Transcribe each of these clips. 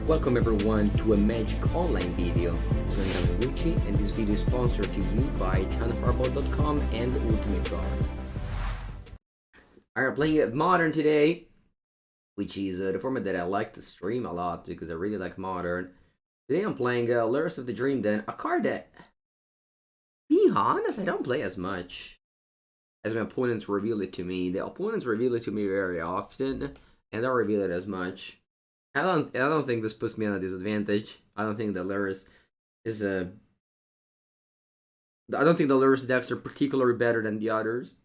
Welcome everyone to a Magic Online video. This is Andrea Mengucci, and this video is sponsored to you by channelfireball.com and Ultimate Guard. Alright, playing Modern today, which is the format that I like to stream a lot because I really like Modern. Today I'm playing Lurrus of the Dream Den, a card that, being honest, I don't play as much as my opponents reveal it to me. The opponents reveal it to me very often, and I don't reveal it as much. I don't think this puts me at a disadvantage. I don't think the Lurrus is I don't think the Lurrus decks are particularly better than the others.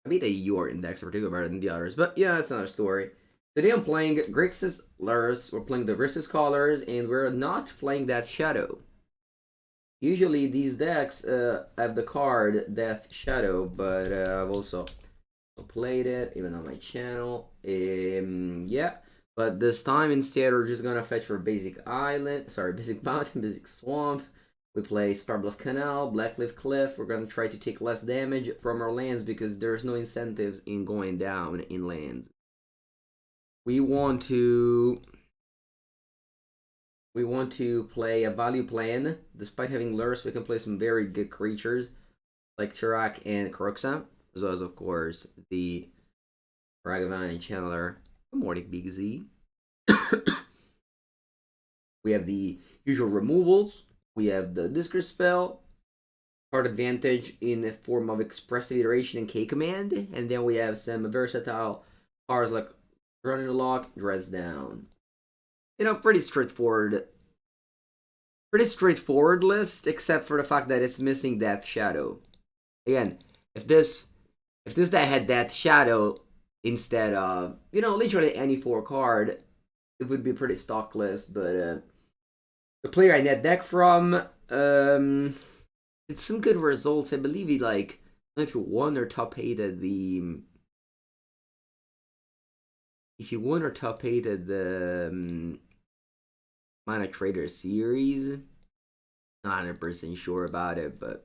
I mean, your index are particularly better than the others, but yeah, that's another story. Today I'm playing Grixis Lurrus. We're playing the Grixis colors, and we're not playing that Shadow. Usually these decks have the card Death Shadow, but I've also played it even on my channel. Yeah, but this time instead we're just gonna fetch for basic basic mountain, basic swamp. We play Sparbluff Canal, Blackleaf Cliff. We're gonna try to take less damage from our lands because there's no incentives in going down in lands. We want to play a value plan. Despite having Lurrus, we can play some very good creatures like Turak and Kroxa, as well as, of course, the Ragavan and Channeler. Good morning, Big Z. We have the usual removals. We have the Discard Spell, card advantage in the form of Expressive Iteration and K-Command, and then we have some versatile cards like Running the Lock, Dress Down. You know, pretty straightforward list, except for the fact that it's missing Death Shadow. Again, if this deck had Death Shadow instead of, you know, literally any 4 card, it would be a pretty stock list. But the player I net deck from, it's some good results. I believe he, like, I don't know if you won or top 8 at the. If you won or top 8 at the Mana Trader series, not 100% sure about it, but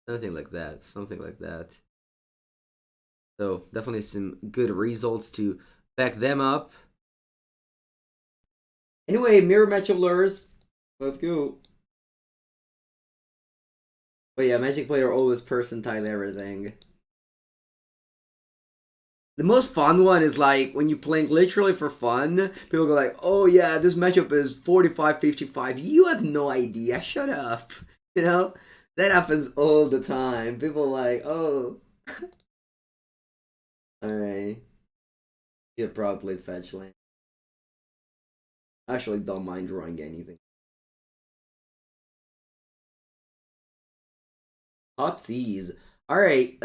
something like that. So definitely some good results to back them up. Anyway, mirror match of Lurrus. Let's go. But yeah, Magic player always percentile everything. The most fun one is like when you're playing literally for fun, people go like, oh yeah, this matchup is 45-55. You have no idea. Shut up. You know? That happens all the time. People like, oh. Alright. You probably fetch land. Actually, don't mind drawing anything. Hot seas. Alright,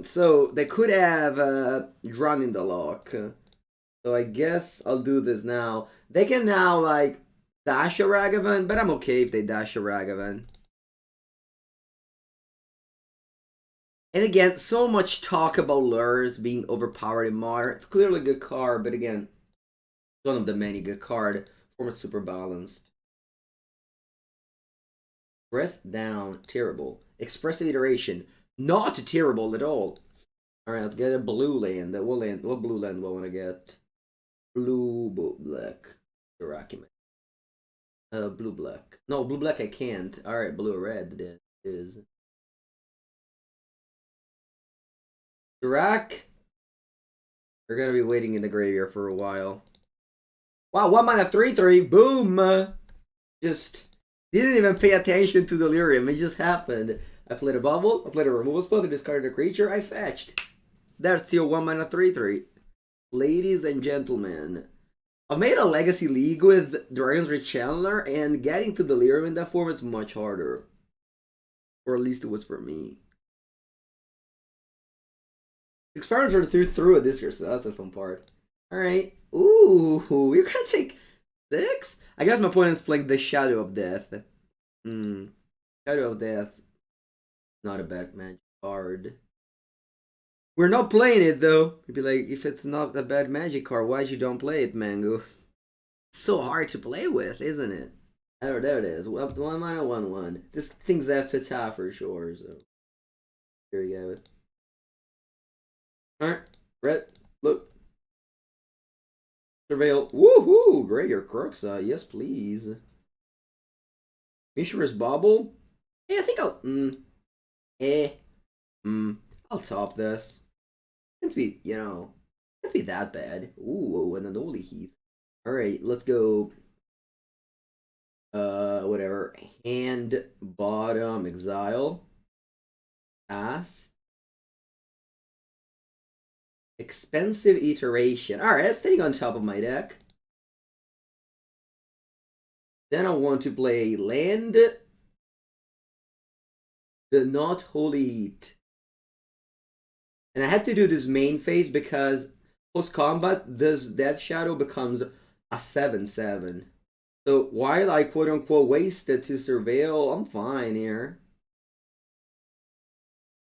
so they could have drawn in the lock. So I guess I'll do this now. They can now, like, dash a Ragavan, but I'm okay if they dash a Ragavan. And again, so much talk about Lurrus being overpowered in Modern. It's clearly a good card, but again, it's one of the many good cards. Format super balanced. Dress Down, terrible. Expressive Iteration, not terrible at all. Alright, let's get a blue land. What blue land do I want to get? Black. Iraqi man. Blue black. No, blue black I can't. Alright, blue red it is. Iraq. We're gonna be waiting in the graveyard for a while. Wow, 1 mana 3/3. Boom! Just didn't even pay attention to Delirium. It just happened. I played a bubble, I played a removal spell, I discarded a creature, I fetched. That's your 1 mana 3/3. Ladies and gentlemen, I've made a Legacy League with Dragon's Rechanneler, and getting to Delirium in that form is much harder. Or at least it was for me. Experiments were through a discard, so that's the fun part. Alright. Ooh, we're gonna take 6? I guess my opponent's playing the Shadow of Death. Shadow of Death. Not a bad magic card. We're not playing it though. You'd be like, if it's not a bad magic card, why'd you don't play it, Mango? It's so hard to play with, isn't it? There it is. 1 mana 1/1. This thing's after tap for sure, so here we go. Alright, red, look. Surveil. Woohoo! Greater Crux. Yes, please. Mishra's Bubble. Yeah, I think I'll. Eh. I'll top this. Can't be, can't be that bad. Ooh, and an Holy Heath. Alright, let's go. Whatever. Hand, bottom, exile. Pass. Expensive iteration. Alright, that's staying on top of my deck. Then I want to play land. The Not Holy Heat. And I had to do this main phase because post combat, this Death Shadow becomes a 7/7. So while I quote unquote wasted to surveil, I'm fine here.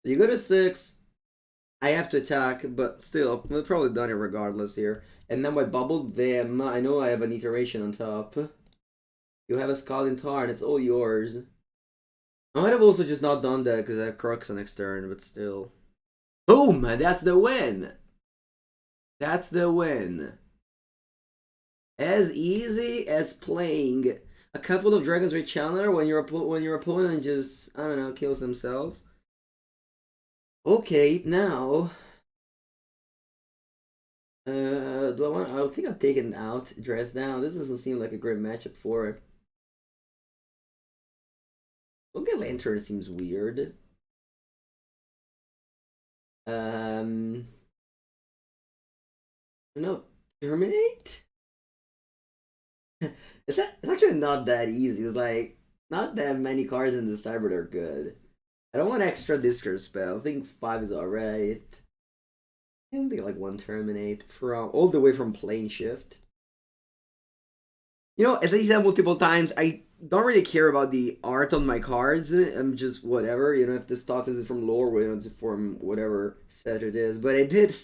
You go to 6. I have to attack, but still, we've probably done it regardless here. And now I bubbled them. I know I have an iteration on top. You have a Scalding Tarn, it's all yours. I might have also just not done that because I have Crux on next turn, but still. Boom! That's the win! That's the win. As easy as playing a couple of Dragon's Rage Chandler when your opponent just, I don't know, kills themselves. Okay, now... do I want? I think I'll take it out, dress down. This doesn't seem like a great matchup for it. Okay, Lantern seems weird. No, terminate. It's actually not that easy. It's like not that many cards in the sideboard are good. I don't want extra discard spell. I think 5 is alright. I don't think like 1 terminate from all the way from plane shift. As I said multiple times, I don't really care about the art on my cards. I'm just whatever. If the stats is from lore, or it's from whatever set it is. But I did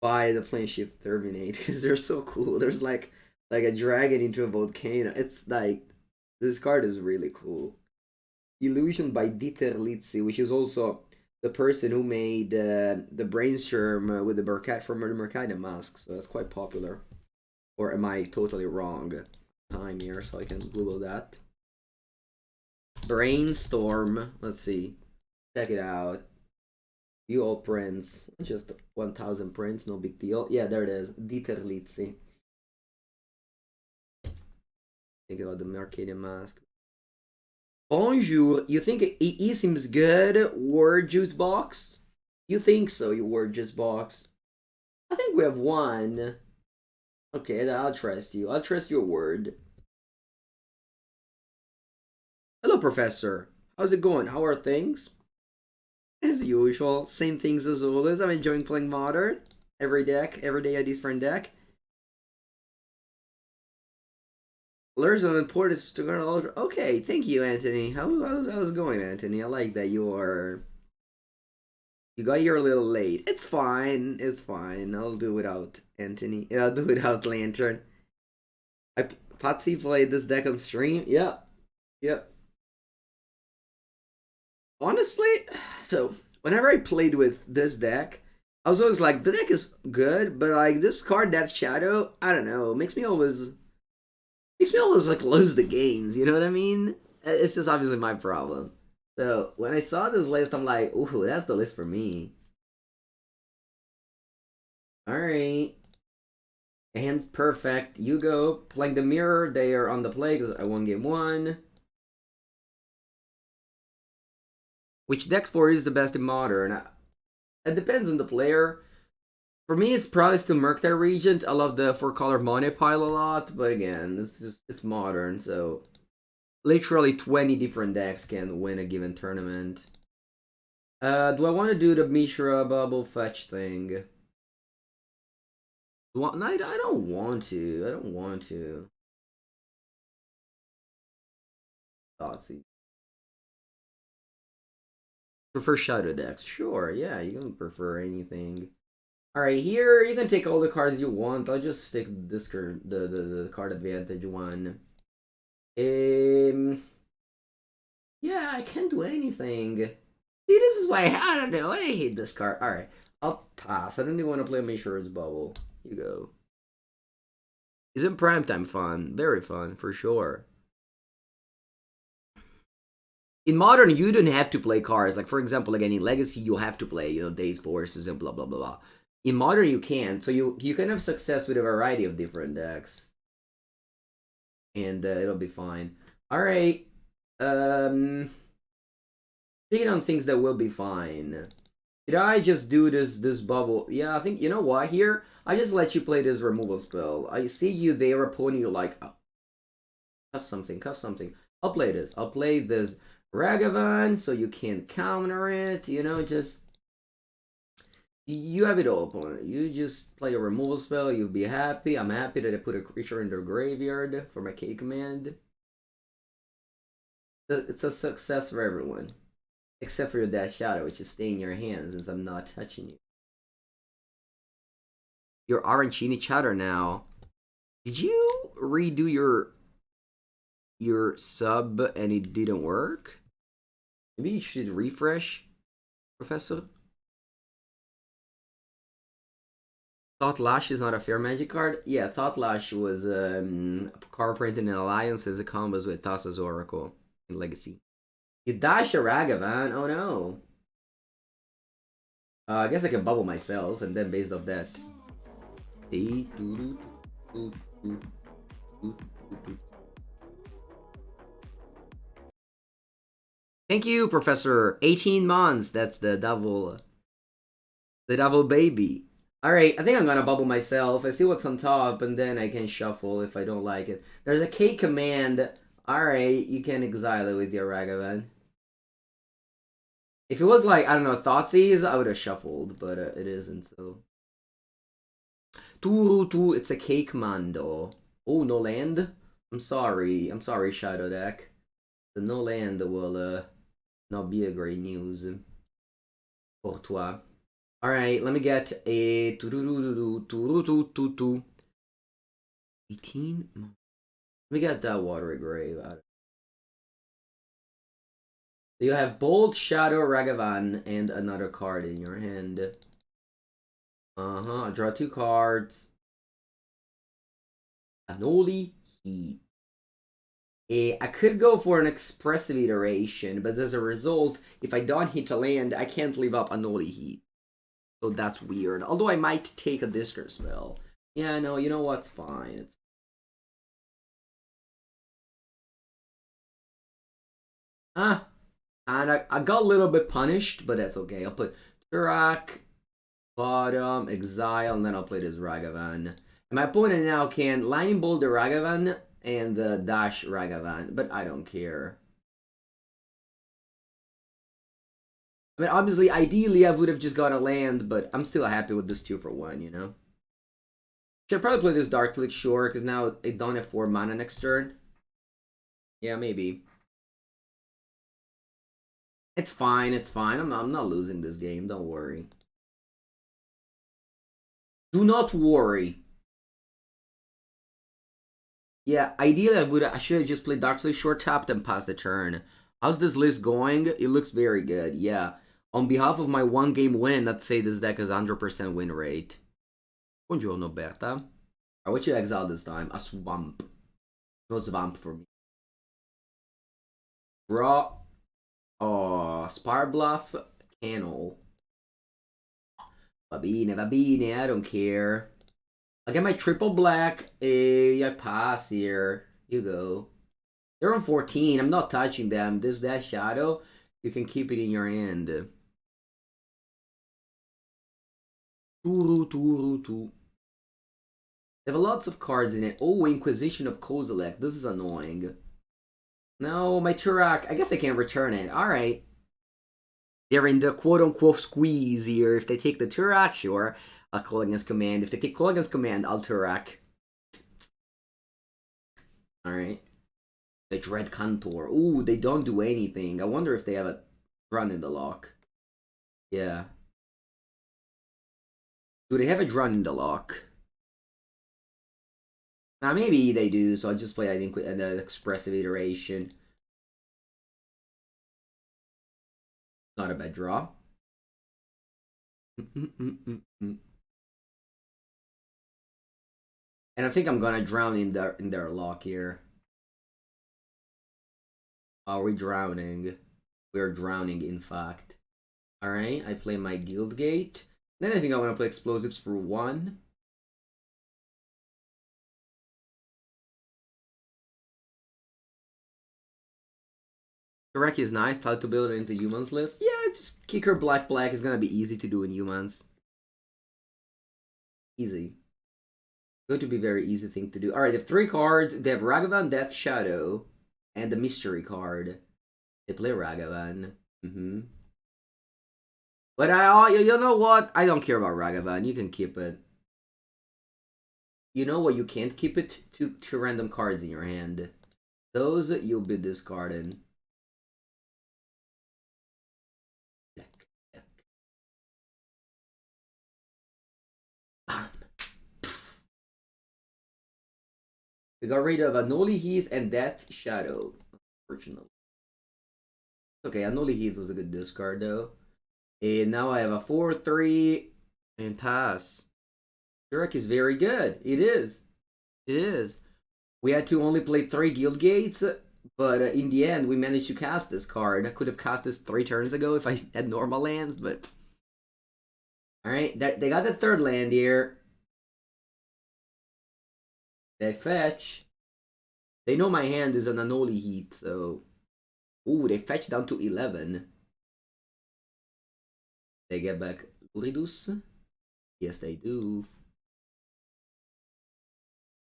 buy the plane shift terminate because they're so cool. There's like a dragon into a volcano. It's like this card is really cool. Illusion by Dieter Litzi, which is also the person who made the brainstorm with the Mercadian Mask. So that's quite popular. Or am I totally wrong? Time here, so I can Google that. Brainstorm. Let's see. Check it out. View all prints. Just 1,000 prints, no big deal. Yeah, there it is. Dieter Litzi. Think about the Mercadian Mask. Bonjour. You think EE seems good? Word Juice Box? You think so, you Word Juice Box? I think we have one. Okay, I'll trust you. I'll trust your word. Hello, Professor. How's it going? How are things? As usual, same things as always. I'm enjoying playing Modern. Every day a different deck. Lurrus on import is to go ultra. Okay, thank you, Anthony. How's it going, Anthony? I like that you got here a little late. It's fine. It's fine. I'll do without Anthony. Yeah, I'll do without Lantern. Patsy played this deck on stream. Yeah. Yep. Honestly, so whenever I played with this deck, I was always like, the deck is good, but like this card, Death Shadow, I don't know, makes me always like lose the games. You know what I mean? It's just obviously my problem. So when I saw this list, I'm like, ooh, that's the list for me. All right. Hands perfect. You go. Playing the mirror. They are on the play because I won game 1. Which deck for is the best in Modern? It depends on the player. For me, it's probably still Murktide Regent. I love the 4-color Money Pile a lot, but again, it's Modern, so literally 20 different decks can win a given tournament. Do I want to do the Mishra Bubble Fetch thing? No, I don't want to. I don't want to. Thoughtsy. Prefer Shadow decks? Sure, yeah, you can prefer anything. Alright, here you can take all the cards you want. I'll just stick this card, the card advantage one. Yeah, I can't do anything. See, this is why I don't know. I hate this card. Alright, I'll pass. I don't even want to play Mishra's Bubble. You go. Isn't primetime fun? Very fun, for sure. In modern, you don't have to play cards. Like, for example, again, in Legacy, you have to play, Days, Forces, and blah, blah, blah, blah. In modern, you can't. So you can have success with a variety of different decks. And it'll be fine. Alright. Picking on things that will be fine. Did I just do this bubble? Yeah, I think, you know what, here? I just let you play this removal spell. I see you there, opponent, you're like, oh, cuss something, cuss something. I'll play this. I'll play this Ragavan so you can't counter it, just... You have it all, opponent. You just play a removal spell, you'll be happy. I'm happy that I put a creature in the graveyard for my K command. It's a success for everyone. Except for your Dash Shadow, which is staying in your hands since I'm not touching you. You're Arancini Chatter now. Did you redo your sub and it didn't work? Maybe you should refresh, Professor. Thought Lash is not a fair magic card? Yeah, Thought Lash was a card printed in Alliances, a combos with Thassa's Oracle in Legacy. You dash a Ragavan? Oh no. I guess I can bubble myself, and then based off that. Thank you, Professor. 18 months. That's the double baby. Alright, I think I'm gonna bubble myself. I see what's on top, and then I can shuffle if I don't like it. There's a K command. Alright, you can exile it with your Ragavan. If it was like, I don't know, Thoughtseize, I would have shuffled, but it isn't, so. It's a Cake Mando. Oh, no land? I'm sorry, Shadow Deck. The no land will not be a great news for toi. Alright, let me get a 18? Let me get that Watery Grave out of it. So you have Bold Shadow Ragavan and another card in your hand. Draw 2 cards. Anoli Heat. I could go for an expressive iteration, but as a result, if I don't hit a land, I can't leave up Anoli Heat. So that's weird. Although I might take a Discard spell. Yeah, no, you know what's fine. It's... and I got a little bit punished, but that's okay. I'll put Turak, bottom, exile, and then I'll play this Ragavan. And my opponent now can Lightning Bolt the Ragavan and the Dash Ragavan, but I don't care. I mean, obviously, ideally, I would have just got a land, but I'm still happy with this 2-for-1, Should probably play this Dark Flick, sure, because now I don't have 4 mana next turn. Yeah, maybe. It's fine, it's fine. I'm not losing this game, don't worry. Do not worry. Yeah, ideally I should have just played Darkseid short tapped and passed the turn. How's this list going? It looks very good, yeah. On behalf of my 1-game win, let's say this deck has 100% win rate. Buongiorno, Berta. I want you to exile this time. A swamp. No swamp for me. Draw. Oh, Spire Bluff. Cannel. Va bene, I don't care. I get my triple black. I pass here. You go. They're on 14. I'm not touching them. This Dash Shadow, you can keep it in your hand. They have lots of cards in it. Oh, Inquisition of Kozilek. This is annoying. No, my Turak. I guess I can't return it. Alright. They're in the quote-unquote squeeze here. If they take the Turak, sure. I'll call against command. If they take call against command, I'll Turak. Alright. The Dread Contour. Ooh, they don't do anything. I wonder if they have a run in the lock. Yeah. Do they have a run in the lock? Now, maybe they do, so I'll just play, I think, with an expressive iteration. Not a bad draw. And I think I'm gonna drown in their lock here. Are we drowning? We're drowning, in fact. Alright, I play my guild gate. Then I think I want to play explosives for 1. Tarek is nice, how to build it into humans list. Yeah, just kicker black is gonna be easy to do in humans. Easy. Going to be very easy thing to do. Alright, they have 3 cards. They have Ragavan, Death Shadow, and the mystery card. They play Ragavan. But you know what? I don't care about Ragavan. You can keep it. You know what? You can't keep it to random cards in your hand. Those you'll be discarding. Bam. We got rid of Anoli Heath and Death Shadow. Unfortunately. Okay, Anoli Heath was a good discard though. And now I have a 4-3 and pass. Turek is very good. It is. It is. We had to only play 3 guild gates, but in the end we managed to cast this card. I could have cast this 3 turns ago if I had normal lands, but... Alright, they got the 3rd land here. They fetch. They know my hand is an Anoli Heat, so... Ooh, they fetch down to 11. They get back Luridus. Yes, they do.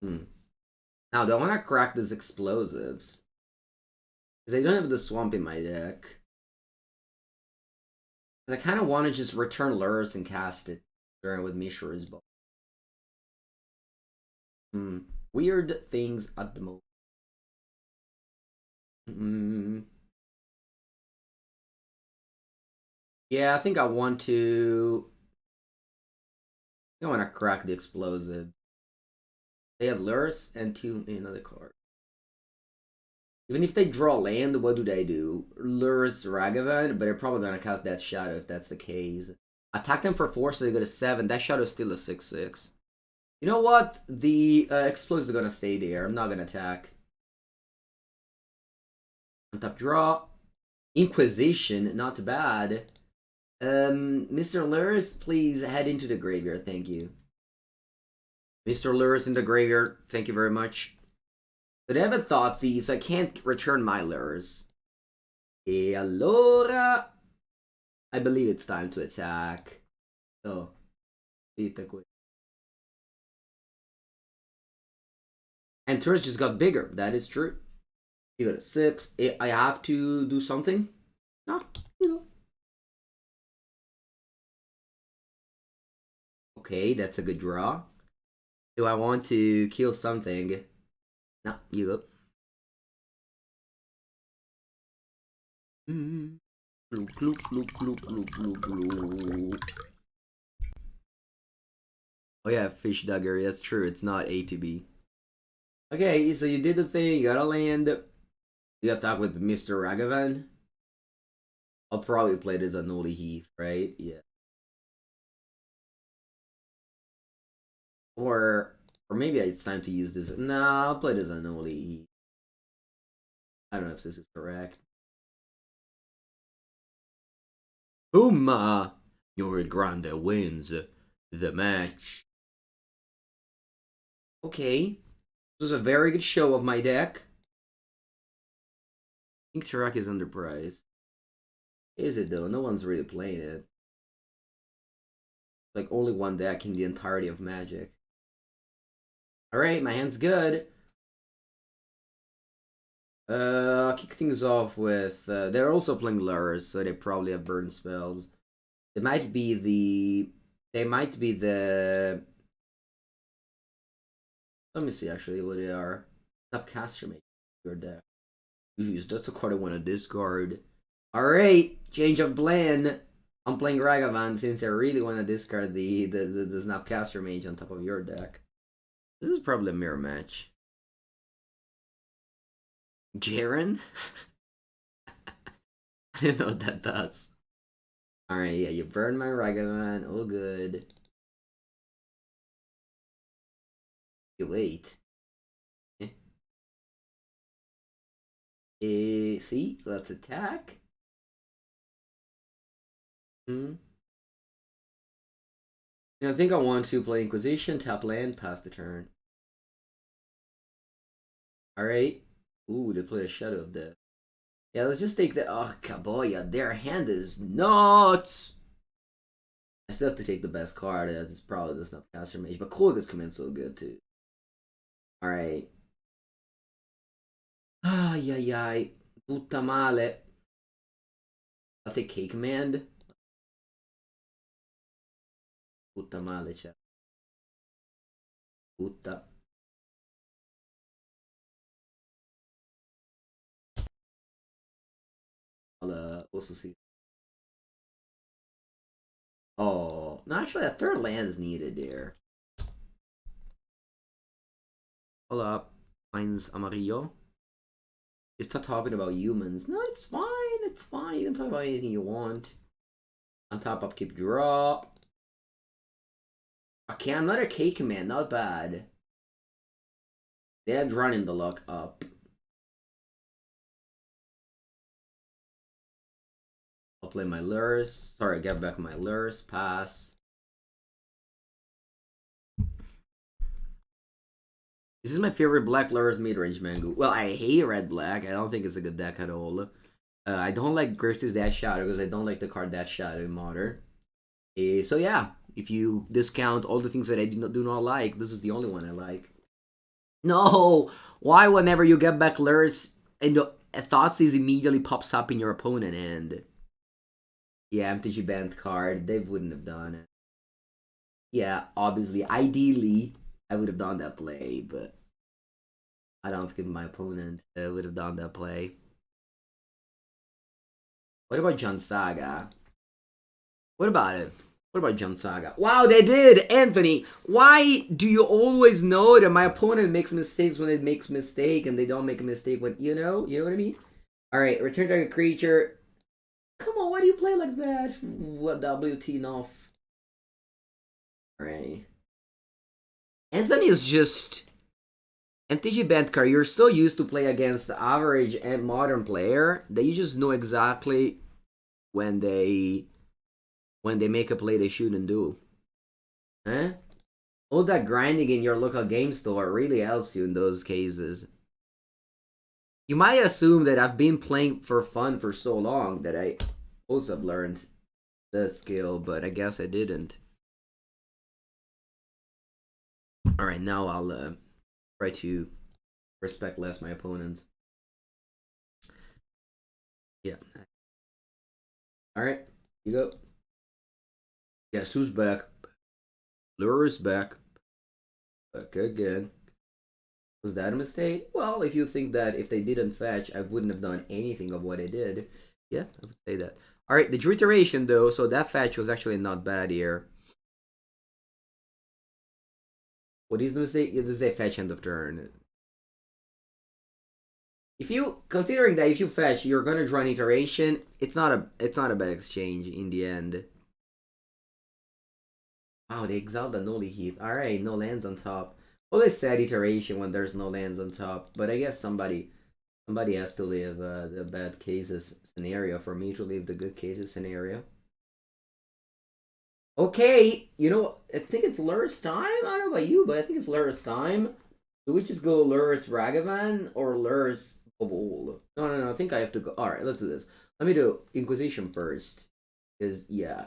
Now, do I want to crack these explosives? Because I don't have the swamp in my deck. I kind of want to just return Lurrus and cast it with Mishra's Ball. Weird things at the moment. Yeah, I think I want to... I want to crack the explosive. They have Lurrus and 2 another card. Even if they draw land, what do they do? Lurrus Ragavan, but they're probably going to cast that Shadow if that's the case. Attack them for 4, so they go to 7. That Shadow is still a 6-6. You know what? The explosive is going to stay there. I'm not going to attack. Untap draw. Inquisition, not bad. Mr. Lurrus, please head into the graveyard. Thank you. Mr. Lurrus in the graveyard. Thank you very much. But I have a Thoughtseize, so I can't return my Lurrus. E allora... I believe it's time to attack. So, and turrets just got bigger. That is true. You got a 6. I have to do something? No, you know. Okay, that's a good draw. Do I want to kill something? No, you go. Bloop, bloop, bloop, bloop, bloop, bloop, bloop. Oh yeah, Fish Dugger, that's true. It's not A to B. Okay, so you did the thing, you got a land. You attack with Mr. Ragavan. I'll probably play this on Noli Heath, right? Yeah. Or maybe it's time to use this. Nah, I'll play this on Noli Heath. I don't know if this is correct. Uma! Your Grande wins the match. Okay. This was a very good show of my deck. I think Tarak is underpriced. Is it though? No one's really playing it. Like only one deck in the entirety of Magic. Alright, my hand's good. I'll kick things off with... they're also playing Lurrus, so they probably have burn spells. They might be the... They might be the... Let me see actually what they are. Subcaster make your deck. Jeez, that's a card I want to discard. Alright, change of plan. I'm playing Ragavan since I really want to discard the Snapcaster Mage on top of your deck. This is probably a mirror match. Jaren? I don't know what that does. Alright, yeah, you burn my Ragavan. All good. wait. See, let's attack. Hmm. I think I want to play Inquisition, tap land, pass the turn. Alright. Ooh, they play a Shadow of Death. Yeah, let's just take the. Oh, Kaboya, their hand is nuts! I still have to take the best card. That's probably the Snapcaster Mage, but Kolga's come in so good too. Alright. Ay, ay, ay. Puta male. I'll take K Command. Puta male, chat. Puta. I'll also see. Oh, no, actually, a third land's needed there. Hold up. Mine's Amarillo. You start talking about humans. No, it's fine. It's fine. You can talk about anything you want. On top, upkeep draw. Okay, another K command. Not bad. They're running the luck up. I'll play my Lurrus. Sorry, get back my Lurrus. Pass. This is my favorite black Lurrus mid-range Mengu. Well, I hate red black. I don't think it's a good deck at all. I don't like Grixis Dash Shadow because I don't like the card Dash Shadow in Modern. So yeah, if you discount all the things that I do not like, this is the only one I like. No! Why whenever you get back Lurrus and Thoughtseize immediately pops up in your opponent hand? Yeah, MTG banned card. They wouldn't have done it. Yeah, obviously, ideally, I would have done that play, but I don't think my opponent would have done that play. What about John Saga? What about it? What about John Saga? Wow, they did! Anthony, why do you always know that my opponent makes mistakes when it makes mistake and they don't make a mistake when, you know what I mean? Alright, return target creature. Come on, why do you play like that? What WT off? Alright. Anthony is just MTG Bandcar. You're so used to play against the average and modern player that you just know exactly when they make a play they shouldn't do. Huh? All that grinding in your local game store really helps you in those cases. You might assume that I've been playing for fun for so long that I also have learned the skill, but I guess I didn't. Alright, now I'll try to respect less my opponents. Yeah. Alright, you go. Guess who's back? Lurrus back. Back again. Was that a mistake? Well, if you think that if they didn't fetch, I wouldn't have done anything of what I did. Yeah, I would say that. Alright, the iteration though, so that fetch was actually not bad here. What is the mistake? This is a fetch end of turn. If you considering that if you fetch, you're gonna draw an iteration. It's not a bad exchange in the end. Wow, they exiled the Noli Heath. Alright, no lands on top. Well, it's sad iteration when there's no lands on top, but I guess somebody has to leave the bad cases scenario for me to leave the good cases scenario. Okay, you know, I think it's Lurrus time. I don't know about you, but I think it's Lurrus time. Do we just go Lurrus Ragavan or Lurrus Bobol? No. I think I have to go. All right, let's do this. Let me do Inquisition first, because yeah,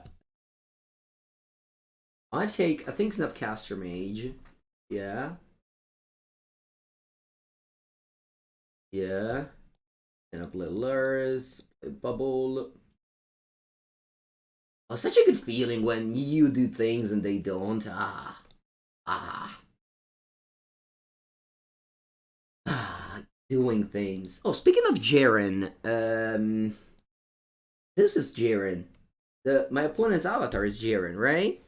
I think Snapcaster Mage. Yeah, yeah, and I play Lurrus, play Bubble. Oh, such a good feeling when you do things and they don't. Ah. Doing things. Oh, speaking of Jaren, this is Jaren. My opponent's avatar is Jaren, right?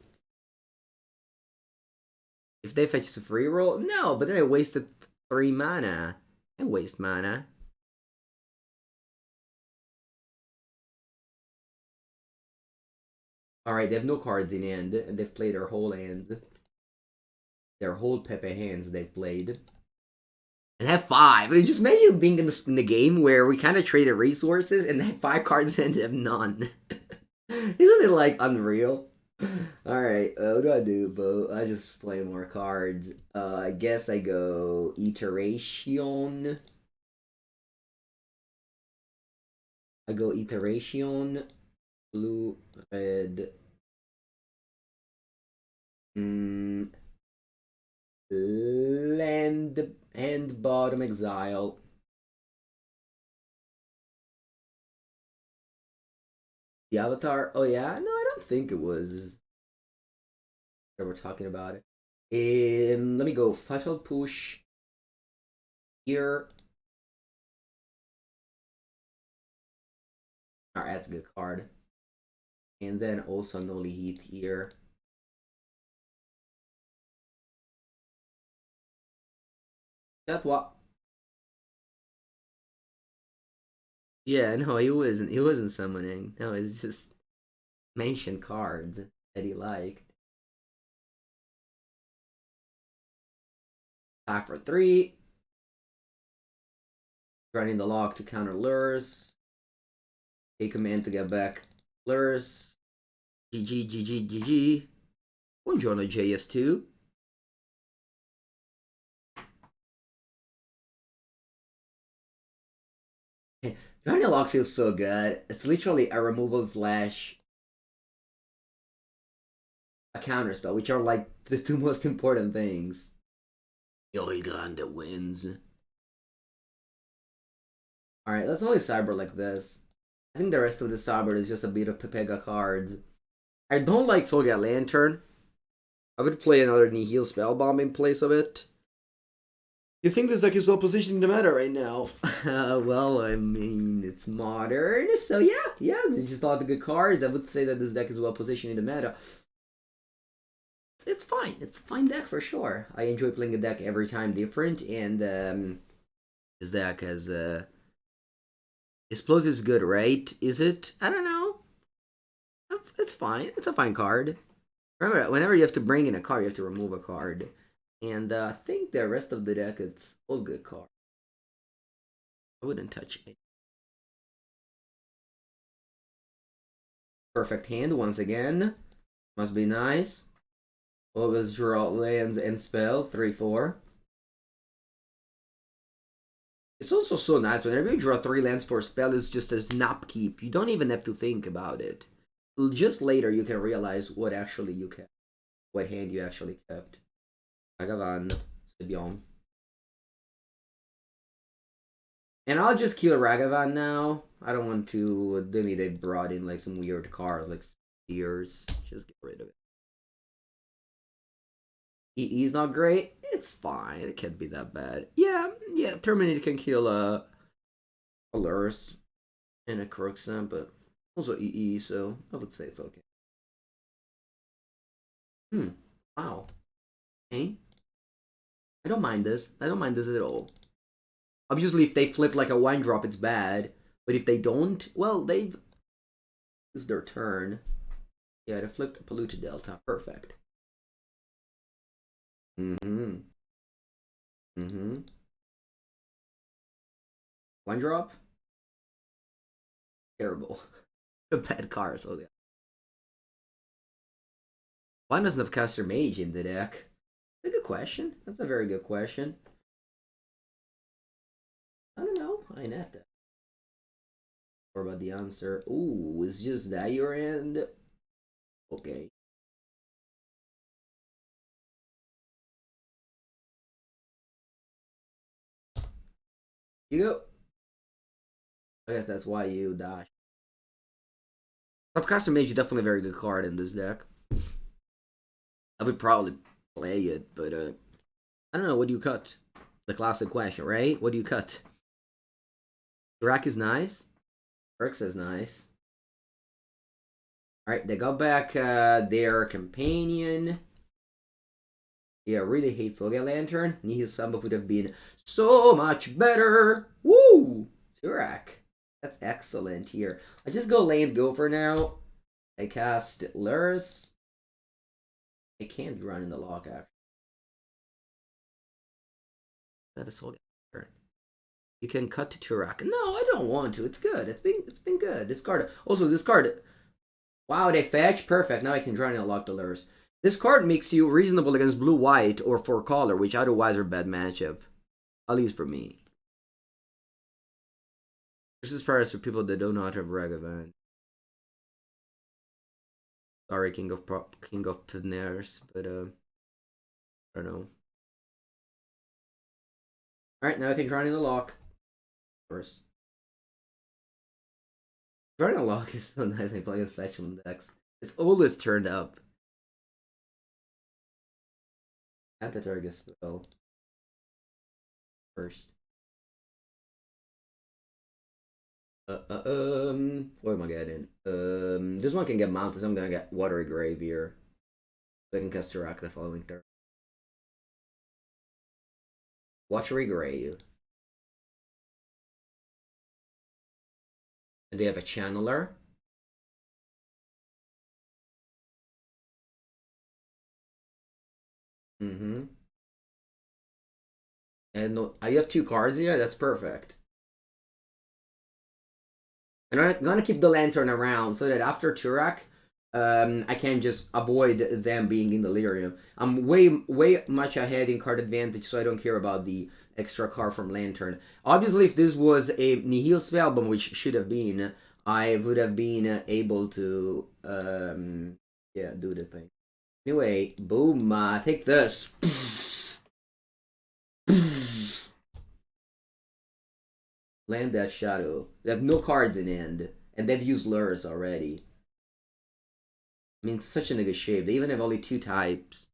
If they fetch a free roll, no, but then I wasted 3 mana. I waste mana. Alright, they have no cards in hand, and they've played their whole hand. their whole Pepe hands they've played. And have 5. It just made you being in the game where we kind of traded resources and have 5 cards and have none. Isn't it like unreal? Alright, what do I do, Bo? I just play more cards. I guess I go Iteration. I go Iteration. Blue, red. Land and bottom exile. The avatar. Oh yeah, no, I don't think it was. That we're talking about it. Let me go fatal push here. Alright, that's a good card. And then also Noli Heat here. That's what. Yeah, no, he wasn't. He wasn't summoning. No, it's just mentioned cards that he liked. 5 for 3. Running the lock to counter Lurrus. A command to get back Lurrus. GG, GG, GG. Buongiorno, JS2. Running the lock feels so good. It's literally a removal slash a counter spell, which are like the 2 most important things. El Grande wins. Alright, let's only cyber like this. I think the rest of the cyber is just a bit of Pepega cards. I don't like Solga Lantern. I would play another Nihil Spellbomb in place of it. You think this deck is well positioned in the meta right now? Well, I mean, it's modern, so yeah, there's just a lot of good cards. I would say that this deck is well positioned in the meta. It's fine. It's a fine deck for sure. I enjoy playing a deck every time different, and this deck has Explosive is good, right? Is it? I don't know. It's fine. It's a fine card. Remember, whenever you have to bring in a card, you have to remove a card. And I think the rest of the deck is all good cards. I wouldn't touch it. Perfect hand once again. Must be nice. Always draw lands and spell. 3/4. It's also so nice whenever you draw 3 lands for a spell, it's just a snap keep. You don't even have to think about it. Just later you can realize what actually you kept. What hand you actually kept. Ragavan. Sibion. And I'll just kill Ragavan now. I don't want to. Maybe they brought in like some weird card, like Spears. Just get rid of it. EE is not great. It's fine. It can't be that bad. Yeah. Terminator can kill a Lurrus and a Crooksam, but also EE, so I would say it's okay. Wow. Okay. I don't mind this. I don't mind this at all. Obviously, if they flip like a 1-drop, it's bad. But if they don't, well, they've used their turn. Yeah, they flipped a Polluted Delta. Perfect. Mm-hmm. 1-drop? Terrible. A bad card, so yeah. Why doesn't have Caster Mage in the deck? That's a good question. That's a very good question. I don't know. I net that. Or about the answer. Ooh, is just that your end? Okay. You go. I guess that's why you dash. Upcaster Mage is definitely a very good card in this deck. I would probably play it, but I don't know. What do you cut? The classic question, right? What do you cut? Rack is nice. Perks is nice. Alright, they got back their companion. Yeah, really hate Solga Lantern. Nihil's Samba would have been so much better. Woo! Turak. That's excellent here. I just go land Gopher now. I cast Lurrus. I can't run in the lock, actually. I have a soul turn. You can cut to Turak. No, I don't want to. It's good. It's been good. Discard. Also, this card. Wow, they fetch. Perfect. Now I can draw and unlock the Lurrus. This card makes you reasonable against blue-white or 4-color, which otherwise are bad matchup. At least for me. This is price for people that do not have Ragavan. Sorry, King of Pioneers, but I don't know. Alright, now I can draw in the lock. First. Drawing a lock is so nice when you play against Fetchland decks. It's always turned up. At the target spell. First. What am I getting? This one can get mounted, so I'm gonna get Watery Grave here. So I can cast Turak the following turn. Watery Grave. And they have a Channeler. And I have 2 cards here. That's perfect. And I'm gonna keep the Lantern around so that after Turak, I can just avoid them being in Delirium. I'm way much ahead in card advantage, so I don't care about the extra card from Lantern. Obviously, if this was a Nihil Spellbomb, which should have been, I would have been able to, yeah, do the thing. Anyway, boom, take this. Land that Shadow. They have no cards in hand, and they've used Lurrus already. I mean, such a nigga shape. They even have only 2 types.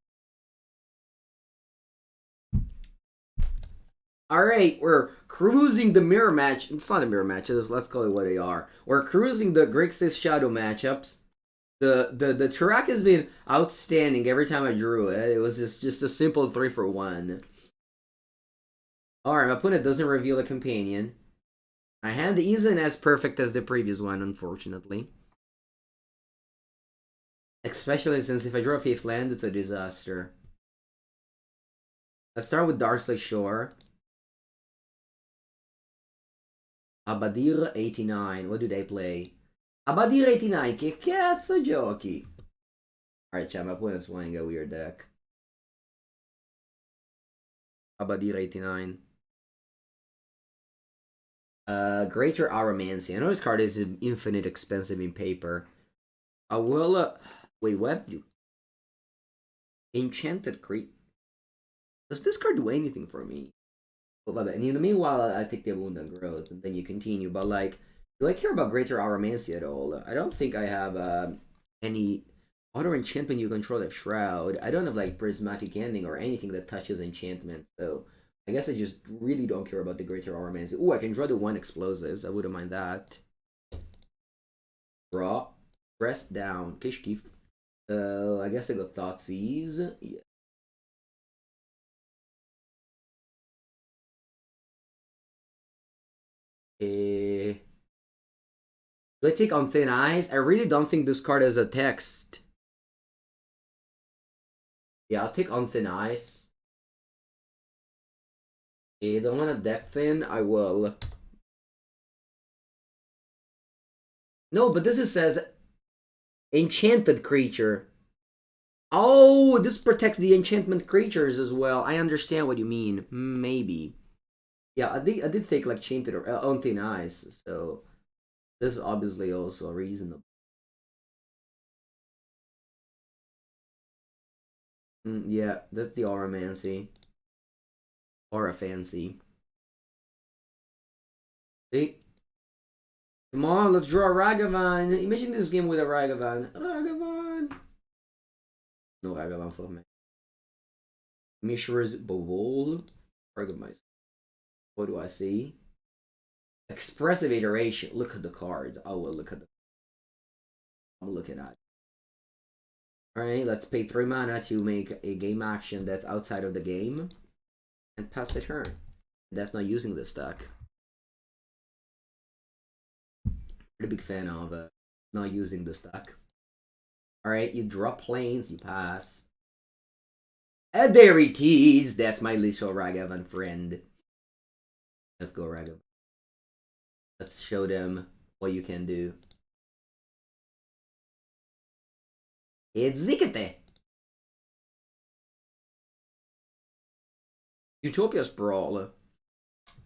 Alright, we're cruising the mirror match. It's not a mirror match, let's call it what they are. We're cruising the Grixis Shadow matchups. The track has been outstanding every time I drew it. It was just a simple 3-for-1. Alright, my opponent doesn't reveal a companion. My hand isn't as perfect as the previous one, unfortunately. Especially since if I draw a 5th land, it's a disaster. Let's start with Darksley Shore. Abadir 89. What do they play? Abadir 89. Che cazzo giochi? Alright, chat, my opponent's playing a weird deck. Abadir 89. Greater Aromancy. I know this card is infinite expensive in paper. I will, wait, what do? Enchanted Creep. Does this card do anything for me? And in the meanwhile, I take the Abundant Growth, and then you continue. But, like, do I care about Greater Aromancy at all? I don't think I have any other enchantment you control of Shroud. I don't have, like, Prismatic Ending or anything that touches enchantment, so I guess I just really don't care about the Greater Aromancy. Ooh, I can draw the 1 Explosives. I wouldn't mind that. Draw. Press down. Kishkif. I guess I go Thoughtseize. Yeah. Do I take On Thin Ice? I really don't think this card has a text. Yeah, I'll take On Thin Ice. I don't want to deck thin, I will. No, but this says Enchanted Creature. Oh, this protects the enchantment creatures as well. I understand what you mean. Maybe. Yeah, I did think like Chanted or On Thin Ice, so this is obviously also reasonable. Yeah, that's the Auramancy. Aura Fancy. See? Come on, let's draw a Ragavan. Imagine this game with a Ragavan. Ragavan! No Ragavan for me. Mishra's Bovol. Ragavan. What do I see? Expressive Iteration. Look at the cards. I will look at the. I'm looking at. Alright, let's pay 3 mana to make a game action that's outside of the game. And pass the turn. That's not using this deck. Pretty big fan of not using this deck. Alright, you drop planes, you pass. And there it is! That's my literal Ragavan friend. Let's go, Ragam. Let's show them what you can do. It's Zikete! Utopia Sprawl.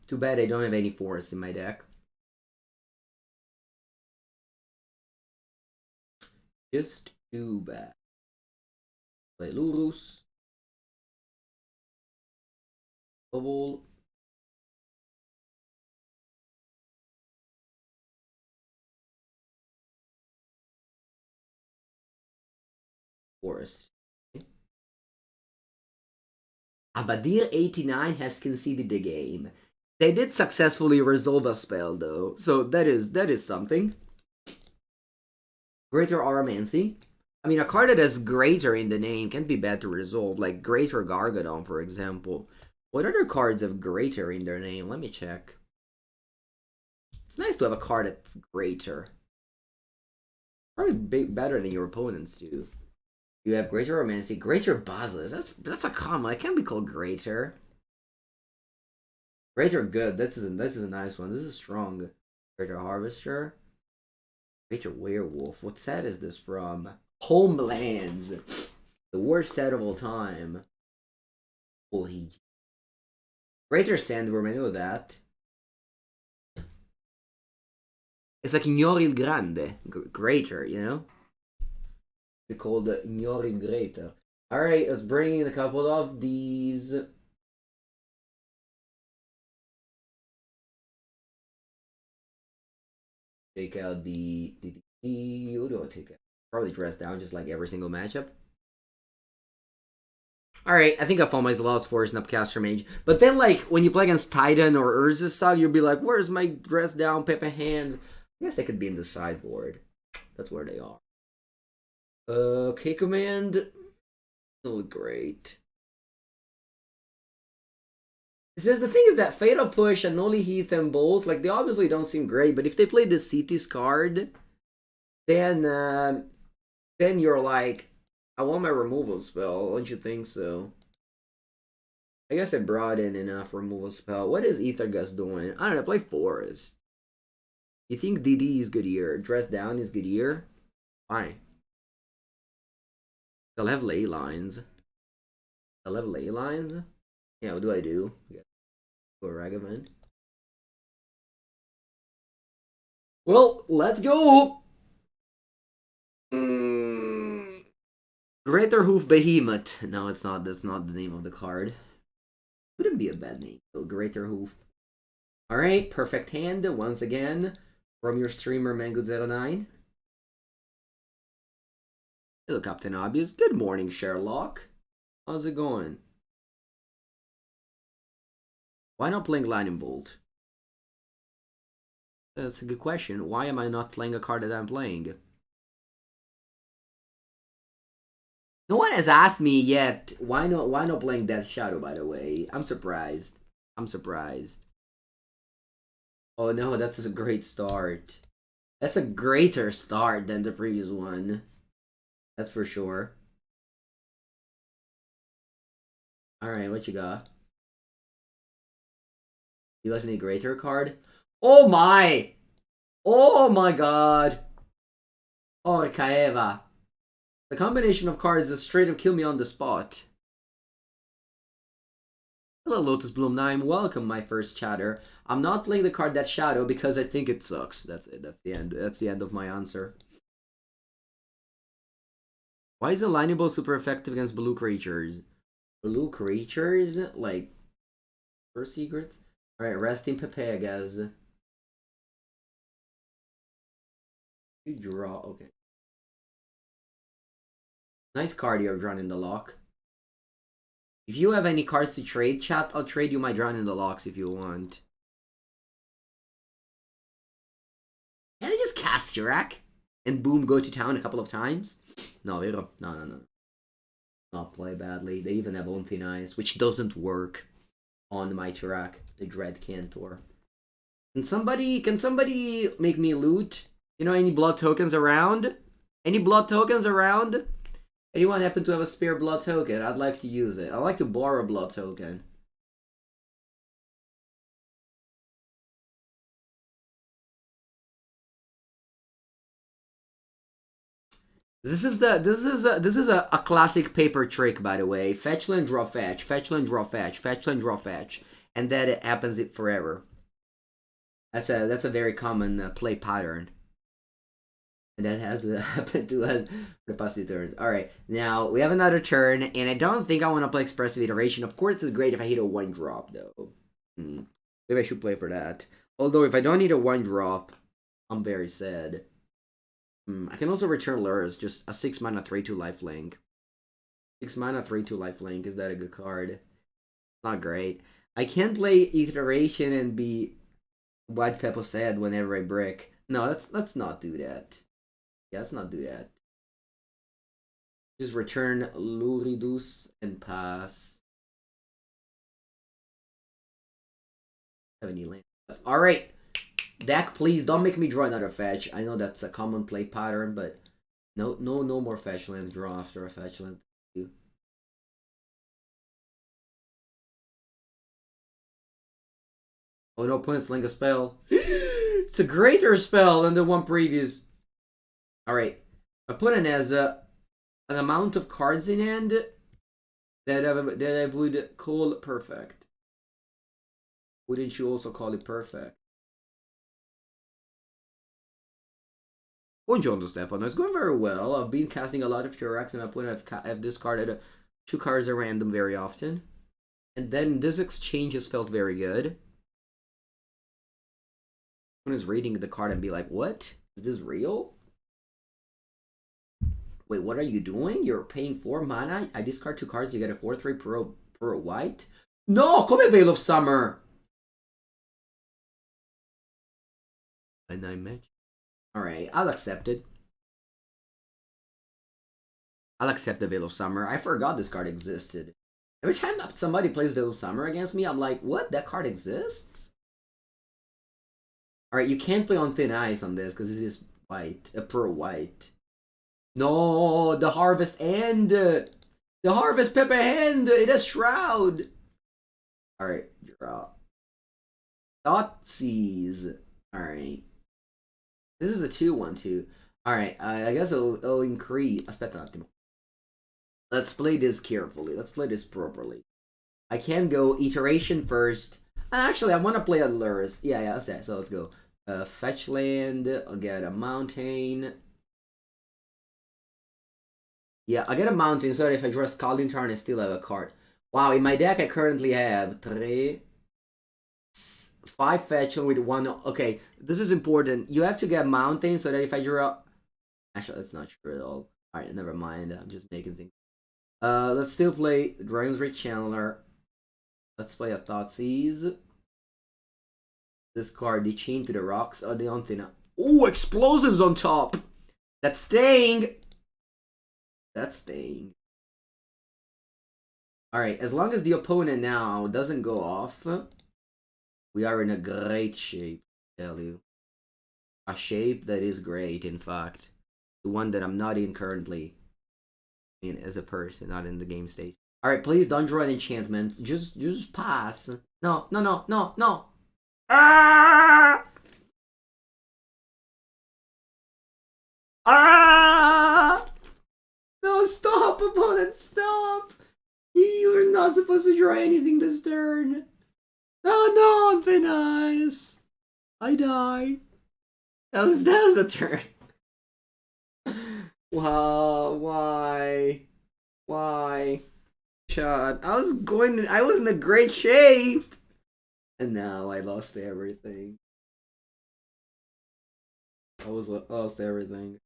Too bad I don't have any forests in my deck. Just too bad. Play Lurrus. Bubble. Forest. Abadir89 has conceded the game. They did successfully resolve a spell though, so that is something. Greater Aromancy. I mean, a card that has Greater in the name can't be bad to resolve, like Greater Gargadon, for example. What other cards have Greater in their name? Let me check. It's nice to have a card that's Greater. Probably better than your opponents do. You have Greater Romancy, Greater Basilisk. That's a common. It can't be called Greater. Greater Good. This is a nice one. This is strong. Greater Harvester. Greater Werewolf. What set is this from? Homelands. The worst set of all time. Holy. Greater Sandworm. I know that. It's like Ignore il Grande. Greater, you know? They called Ignore il Greater. Alright, let's bring in a couple of these. Take out the you don't take it. Probably dress down just like every single matchup. Alright, I think I found my Zalot's Forest and Upcaster Mage. But then, like, when you play against Titan or Urzusag, you'll be like, where's my dress down, Pepe Hands? I guess they could be in the sideboard. That's where they are. K Command. Still great. It says the thing is that Fatal Push and Noli Heath and Bolt, like, they obviously don't seem great, but if they play the Cities card, then you're like, I want my removal spell, don't you think so? I guess I brought in enough removal spell. What is Aethergust doing? I don't know, play Forest. You think DD is good here? Dress down is good here? Fine. They'll have ley lines. They'll have ley lines? Yeah, what do I do? Yeah. Go Ragavan. Well, let's go! Greater Hoof Behemoth. No, it's not. That's not the name of the card. Wouldn't be a bad name. So Greater Hoof. Alright, perfect hand once again from your streamer Mengucci09. Hello, Captain Obvious. Good morning, Sherlock. How's it going? Why not playing Lightning Bolt? That's a good question. Why am I not playing a card that I'm playing? No one has asked me yet. Why not playing Death Shadow, by the way? I'm surprised. I'm surprised. Oh no, that's a great start. That's a greater start than the previous one. That's for sure. Alright, what you got? You left me a greater card? Oh my! Oh my god! Oh, Kaeva. The combination of cards that straight up kill me on the spot. Hello, Lotus Bloom 9. Welcome, my first chatter. I'm not playing the card That Shadow because I think it sucks. That's it. That's the end. That's the end of my answer. Why is the Lightning Bolt super effective against blue creatures? Blue creatures? Like, for secrets? Alright, resting Pepegas. You draw, okay. Nice card you're drawn in the lock. If you have any cards to trade, chat, I'll trade you my drawn in the locks if you want. Can I just cast Sirak? And boom, go to town a couple of times? No, they don't. No. Not play badly. They even have Onthin Eyes, which doesn't work on my Tirak, the Dread Cantor. Can somebody make me loot? You know, any blood tokens around? Any blood tokens around? Anyone happen to have a spare blood token? I'd like to use it. I'd like to borrow a blood token. This is a classic paper trick, by the way. Fetch land, draw fetch, fetch land, draw fetch, fetch land, draw fetch, and that it happens it forever. That's a very common play pattern, and that has happened to us for the past few turns. All right, now we have another turn, and I don't think I want to play expressive iteration. Of course, it's great if I hit a 1-drop though. Maybe I should play for that. Although if I don't need a 1-drop, I'm very sad. I can also return Lurrus, just a 6 mana 3/2 lifelink. 6 mana 3/2 lifelink, is that a good card? Not great. I can't play Iteration and be what Peppo said whenever I brick. No, let's not do that. Yeah, let's not do that. Just return Luridus and pass. Have any land left. Alright. Deck, please don't make me draw another fetch. I know that's a common play pattern, but no more fetch lands. Draw after a fetch land. Oh no, opponent's playing a spell. It's a greater spell than the one previous. Alright. Opponent has an amount of cards in hand that I would call perfect. Wouldn't you also call it perfect? Buongiorno Stefano, it's going very well. I've been casting a lot of T-Rex and I've discarded 2 cards at random very often. And then this exchange has felt very good. Someone is reading the card and be like, what? Is this real? Wait, what are you doing? You're paying 4 mana? I discard 2 cards, you get a 4/3 per white? No! Come Veil of Summer! And I mentioned. Alright, I'll accept it. I'll accept the Veil of Summer. I forgot this card existed. Every time somebody plays Veil of Summer against me, I'm like, what? That card exists? Alright, you can't play on thin ice on this because it is white. Per white. No, the Harvest End! The Harvest Pepe Hand! It has Shroud! Alright, you're out. Thoughtseize. Alright. This is a 2/1/2. Alright, I guess it'll increase. Aspetta un attimo. Let's play this carefully. Let's play this properly. I can go Iteration first. Actually, I want to play a Lurrus. Yeah, okay, so let's go. Fetch land. I'll get a mountain. Yeah, I get a mountain so that if I draw a Scalding Tarn, I still have a card. Wow, in my deck I currently have 5 fetch with 1. Okay, this is important. You have to get mountain so that if I draw. Actually, that's not true at all. Alright, never mind. I'm just making things. Let's still play Dragon's Rage Channeler. Let's play a Thoughtseize. This card, the Chain to the Rocks. Oh, the Antenna. Oh, Explosions on top! That's staying! That's staying. Alright, as long as the opponent now doesn't go off, we are in a great shape, I tell you. A shape that is great, in fact. The one that I'm not in currently. I mean, as a person, not in the game stage. Alright, please don't draw an enchantment. Just pass. No. Ah! Ah! No, stop, opponent, stop! You're not supposed to draw anything this turn. No, thin ice. I die. That was a turn. Wow, why? Shot. I was in a great shape. And now I lost everything. I lost everything.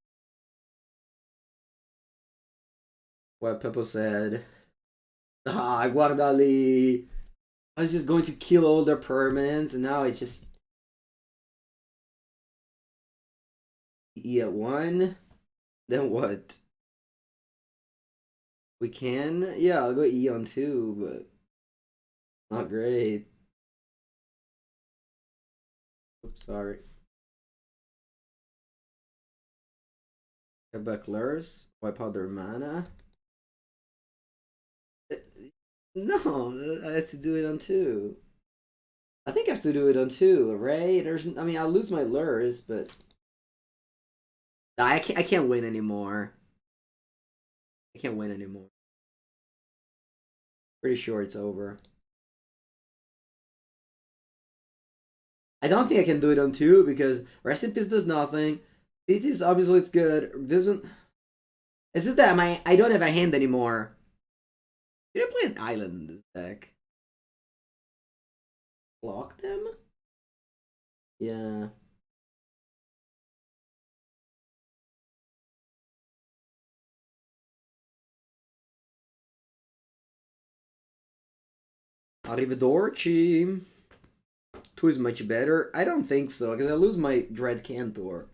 What Peppo said. Ah, Guardali. I was just going to kill all their permanents, and now I just E at 1. Then what? We can? Yeah, I'll go E on 2, but not great. Oops, sorry. Get back Lurrus, wipe out their mana. No, I have to do it on 2. I think I have to do it on 2, right? I mean, I'll lose my Lurrus, but I can't win anymore. I can't win anymore. Pretty sure it's over. I don't think I can do it on 2 because Rest in Peace does nothing. Cities, obviously, it's good. Doesn't. It's just that I don't have a hand anymore. Did I play an island in this deck? Block them? Yeah. Arrivederci. 2 is much better. I don't think so, because I lose my Dread Cantor.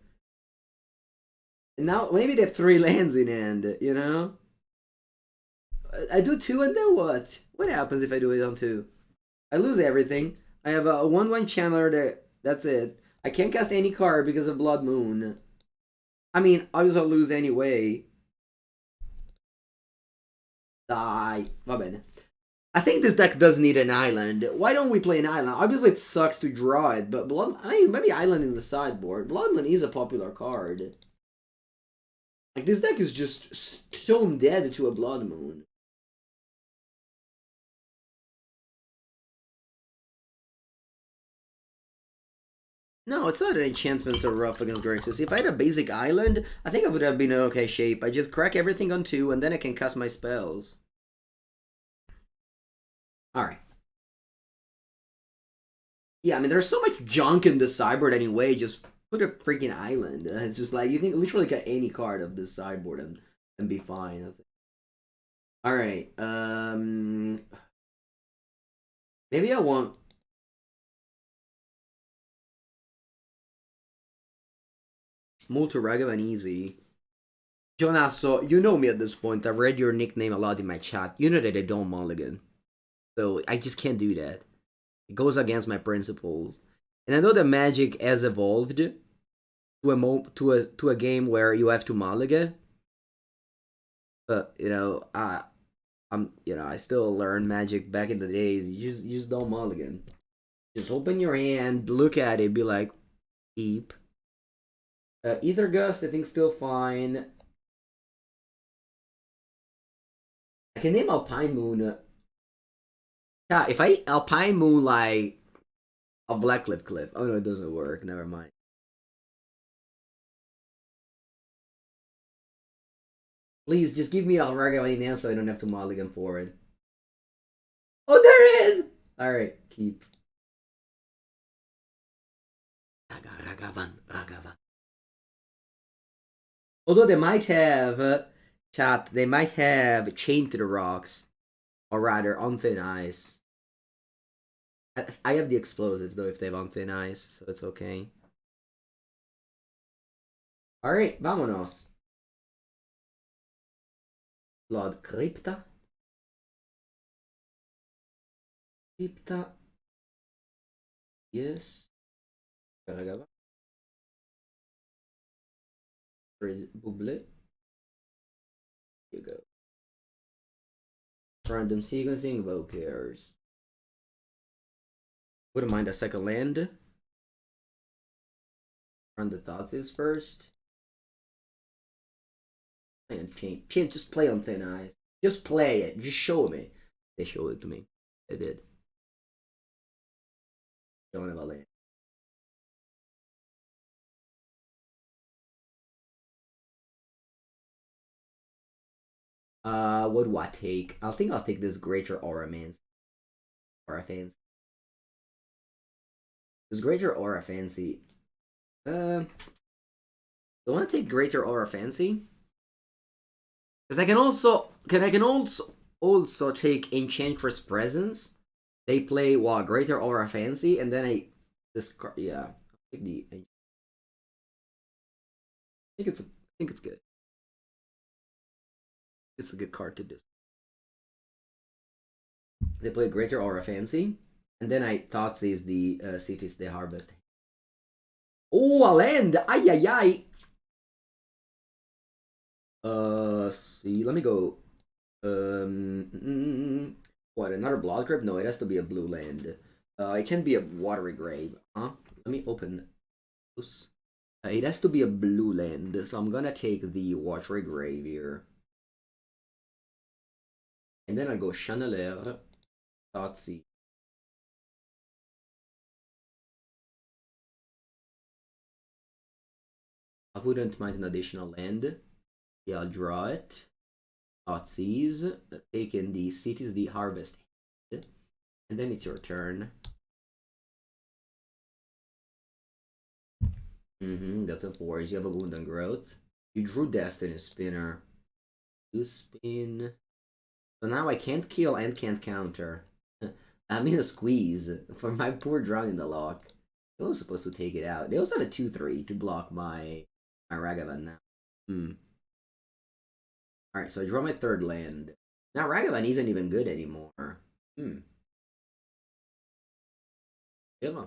And now, maybe they have 3 lands in hand, you know? I do 2 and then what? What happens if I do it on 2? I lose everything. I have a 1/1 channeler that's it. I can't cast any card because of Blood Moon. I mean, obviously I'll lose anyway. Die. Va bene. I think this deck does need an island. Why don't we play an island? Obviously it sucks to draw it, but maybe island in the sideboard. Blood Moon is a popular card. Like, this deck is just stone dead to a Blood Moon. No, it's not an enchantment so rough against Grixis. If I had a basic island, I think I would have been in okay shape. I just crack everything on 2, and then I can cast my spells. Alright. Yeah, I mean, there's so much junk in the sideboard anyway, just put a freaking island. It's just like, you can literally get any card of this sideboard and be fine. Alright, maybe I want... Molto Ragavan easy. Jonasso, you know me at this point. I've read your nickname a lot in my chat. You know that I don't mulligan. So I just can't do that. It goes against my principles. And I know that Magic has evolved to a game where you have to mulligan. But you know, I still learned Magic back in the days. You just don't mulligan. Just open your hand, look at it, be like, keep. Ether Gust, I think still fine. I can name Alpine Moon. Yeah, if I Alpine Moon like a Blackcliff Cliff. Oh no, it doesn't work. Never mind. Please, just give me a regular name so I don't have to mulligan for it. Oh, there it is! Alright, keep. Ragavan. Although they might have, chat, they might have Chained to the Rocks. Or rather, On Thin Ice. I have the explosives though if they have On Thin Ice, so it's okay. Alright, vámonos. Blood Crypta. Crypta. Yes. Carregaba. Buble. Here you go. Random sequencing, Evokers. Wouldn't mind a second land. Run the thoughts is first. And change, just play On Thin Ice. Just play it. Just show me. They showed it to me. They did. Don't have a land. What do I take? I think I'll take this Greater Aura Fancy. This Greater Aura Fancy. Do I want to take Greater Aura Fancy? Because I can also take Enchantress Presence. They play Greater Aura Fancy, and then I discard. Yeah, I'll take the. I think it's good. It's a good card to do. They play Greater Aura Fancy, and then I Thoughtseize the Cities they harvest. Oh, a land! Ay ay ay! See, let me go. What, another Blood Crypt? No, it has to be a blue land. It can be a Watery Grave. Huh? Let me open this. It has to be a blue land, so I'm gonna take the Watery Grave here. And then I go Chandelier, Thoughtseize. I wouldn't mind an additional land. Yeah, I'll draw it. Thoughtseize. Taking the cities, the harvest. And then it's your turn. That's a force. You have a wound on growth. You drew Destiny Spinner. You spin. So now I can't kill and can't counter. I'm in a squeeze for my poor drawing in the lock. I was supposed to take it out. They also have a 2-3 to block my Ragavan now. Alright, so I draw my third land. Now Ragavan isn't even good anymore. Yeah.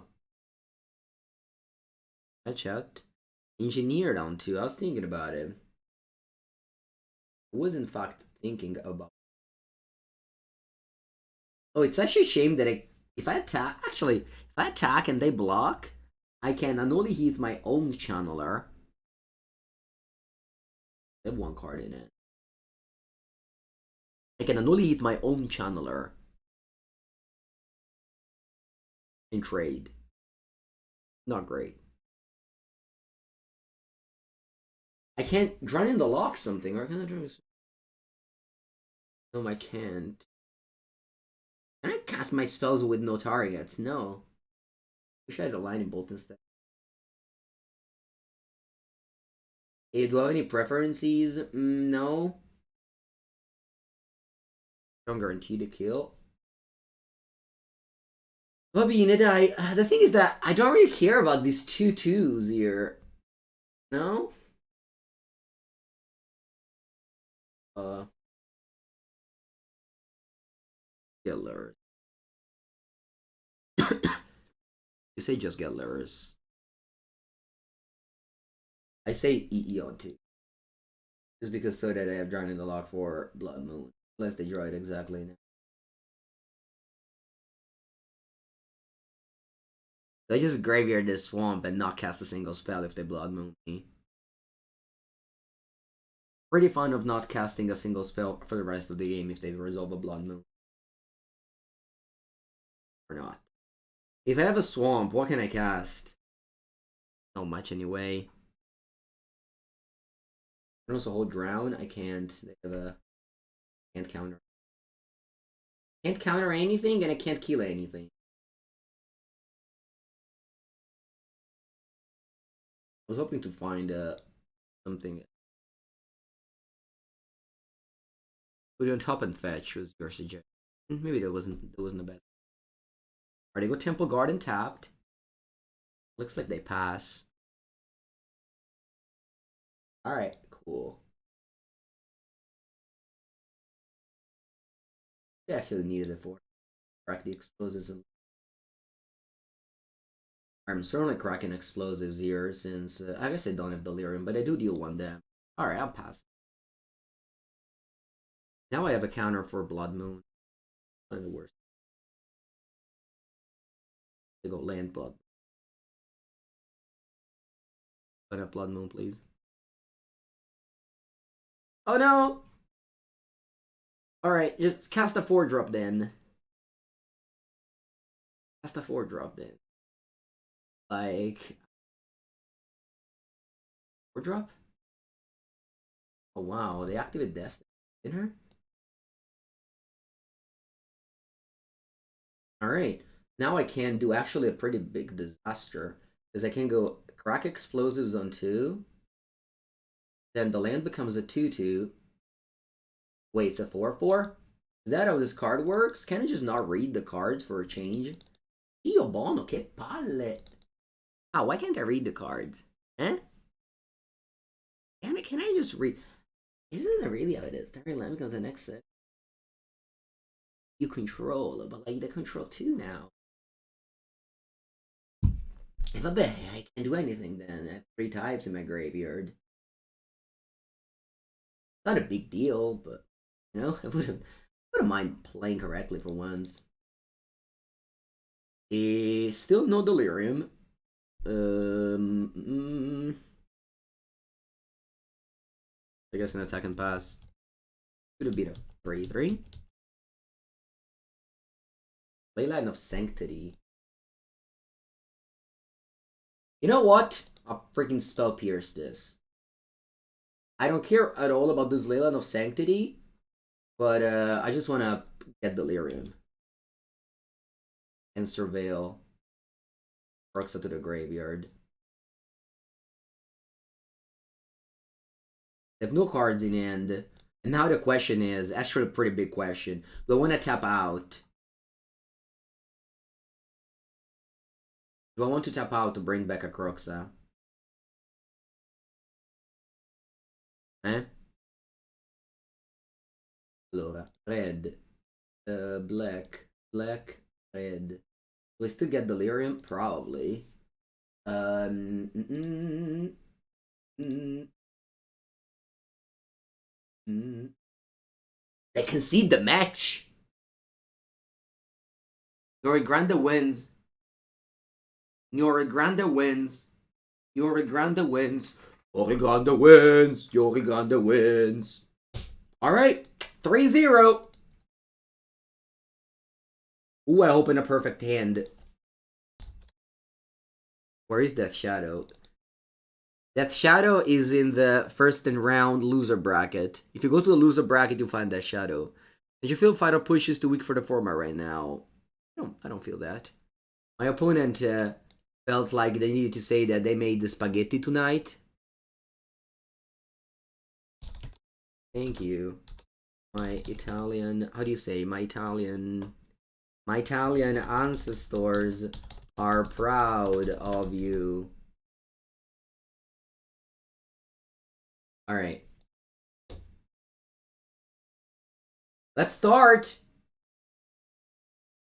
Catch out. Engineered on 2. I was thinking about it. I was in fact thinking about. Oh, it's actually a shame that if I attack and they block, I can annually heat my own channeler. I have one card in it. I can annually heat my own channeler in trade. Not great. I can't draw in the lock something, or can I draw this? No, I can't. Can I cast my spells with no targets? No. Wish I had a lightning bolt instead. Hey, do I have any preferences? No. Don't guarantee to kill. But being it, the thing is that I don't really care about these 2/2s here. No? Get Lurrus. You say just get Lurrus. I say EE on 2. Just because so that I have drawn in the lock for Blood Moon. Unless they draw it exactly now. So I just graveyard this swamp and not cast a single spell if they Blood Moon me. Pretty fun of not casting a single spell for the rest of the game if they resolve a Blood Moon. Or not. If I have a swamp, what can I cast? Not much anyway. I can also hold Drown. I can't. They have a can't counter. Can't counter anything and I can't kill anything. I was hoping to find something. Put it on top and fetch was your suggestion. Maybe that wasn't the best. Alright, they go Temple Garden tapped. Looks like they pass. Alright, cool. They actually needed it for crack the explosives. I'm certainly cracking explosives here since I guess I don't have Delirium, but I do deal 1 damage. Alright, I'll pass. Now I have a counter for Blood Moon. One of the worst. They go land Blood. Put up Blood Moon, please. Oh no! Alright, just cast a 4-drop then. Cast a 4-drop then. Like 4-drop? Oh wow, they activate Destiny in her? Alright. Now I can do actually a pretty big disaster. Because I can go crack explosives on 2. Then the land becomes a 2/2. Wait, it's a 4/4? Is that how this card works? Can I just not read the cards for a change? Dio bono, che palle. Ah, why can't I read the cards? Eh? Can I just read? Isn't that really how it is? Target land becomes the next set. You control, but like they control 2 now. If I bet I can't do anything then. I have 3 types in my graveyard. Not a big deal, but you know, I wouldn't mind playing correctly for once. Still no Delirium. I guess an attack and pass. Could have beat a 3/3. Leyline of Sanctity. You know what? I'll freaking spell pierce this. I don't care at all about this Leyline of Sanctity, but I just want to get Delirium and Surveil. Works to the graveyard. They have no cards in hand. And now the question is, actually a pretty big question. Do I want to tap out? Do I want to tap out to bring back a Croxa? Eh? Allora, red, black, red. Do I still get Delirium? Probably. Mm, mm, mm, mm. They concede the match. Yori Grande wins. Yori Grande wins. Yori Grande wins. Yori Grande wins. Yori Grande wins. All right, 3-0. Ooh, I open a perfect hand. Where is Death Shadow? Death Shadow is in the first and round loser bracket. If you go to the loser bracket, you'll find Death Shadow. Did you feel Final Push is too weak for the format right now? No, I don't feel that. My opponent felt like they needed to say that they made the spaghetti tonight. Thank you. My Italian, how do you say? My Italian ancestors are proud of you. All right. Let's start.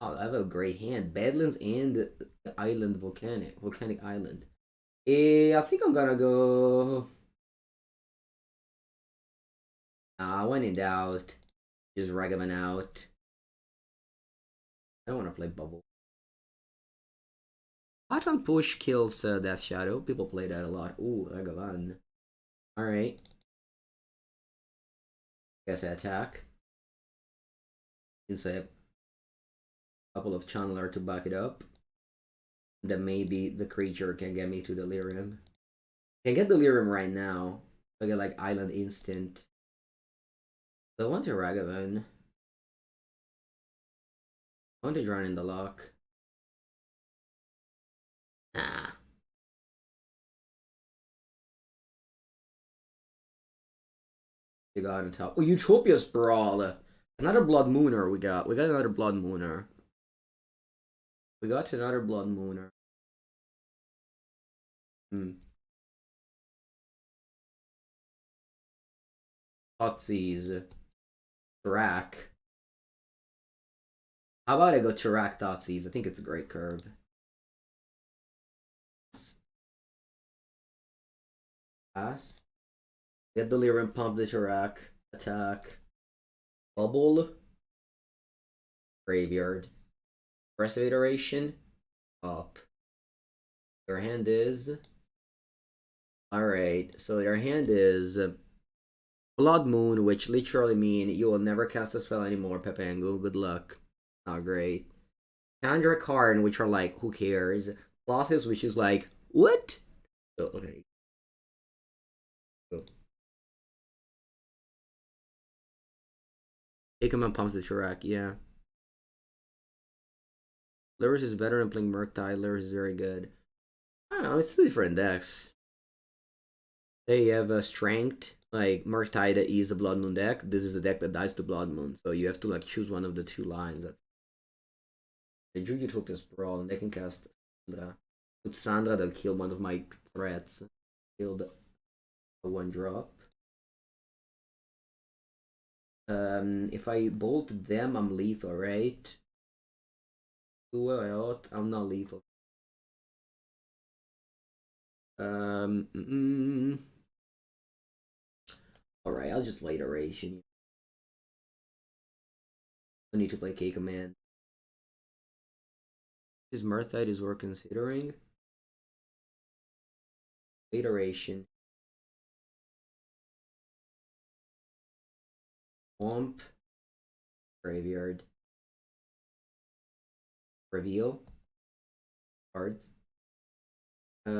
Oh, I have a great hand. Badlands and the island volcanic island. I think I'm gonna go. When in doubt, just Ragavan out. I don't want to play bubble. Patron push kills Death Shadow. People play that a lot. Ooh, Ragavan. Alright. Guess I attack. Since I have a couple of Channeler to back it up. Then maybe the creature can get me to Delirium. Can get Delirium right now. I get like Island Instant. So I want to Ragavan. I want to drown in the lock. Nah. You got on top. Oh, Utopia Sprawl. Another Blood Mooner we got. We got another Blood Mooner. We got another Blood Mooner. Thoughtseize. Track. How about I go Track Thoughtseize? I think it's a great curve. Pass. Get Delirium, pump the Track. Attack. Bubble. Graveyard. Rest of iteration. Up. Your hand is. Alright, so your hand is Blood Moon, which literally means you will never cast a spell anymore, Pepango. Good luck. Not great. Chandra Karn, which are like, who cares? Clothis, which is like, what? So, okay. Go. Take him and pumps the Chirac, yeah. Lurrus is better than playing Murktide. Lurrus is very good. I don't know, it's different decks. They have a strength. Like, Murktide is a Blood Moon deck. This is a deck that dies to Blood Moon. So you have to, like, choose one of the two lines. They drew Utopia Sprawl, and they can cast Sandra. With Sandra, they'll kill one of my threats. Killed a 1-drop. If I bolt them, I'm lethal, right? Well, I'm not lethal. Alright, I'll just play Iteration. I need to play K Command. Is Murktide is worth considering? Iteration. Womp. Graveyard. reveal cards. I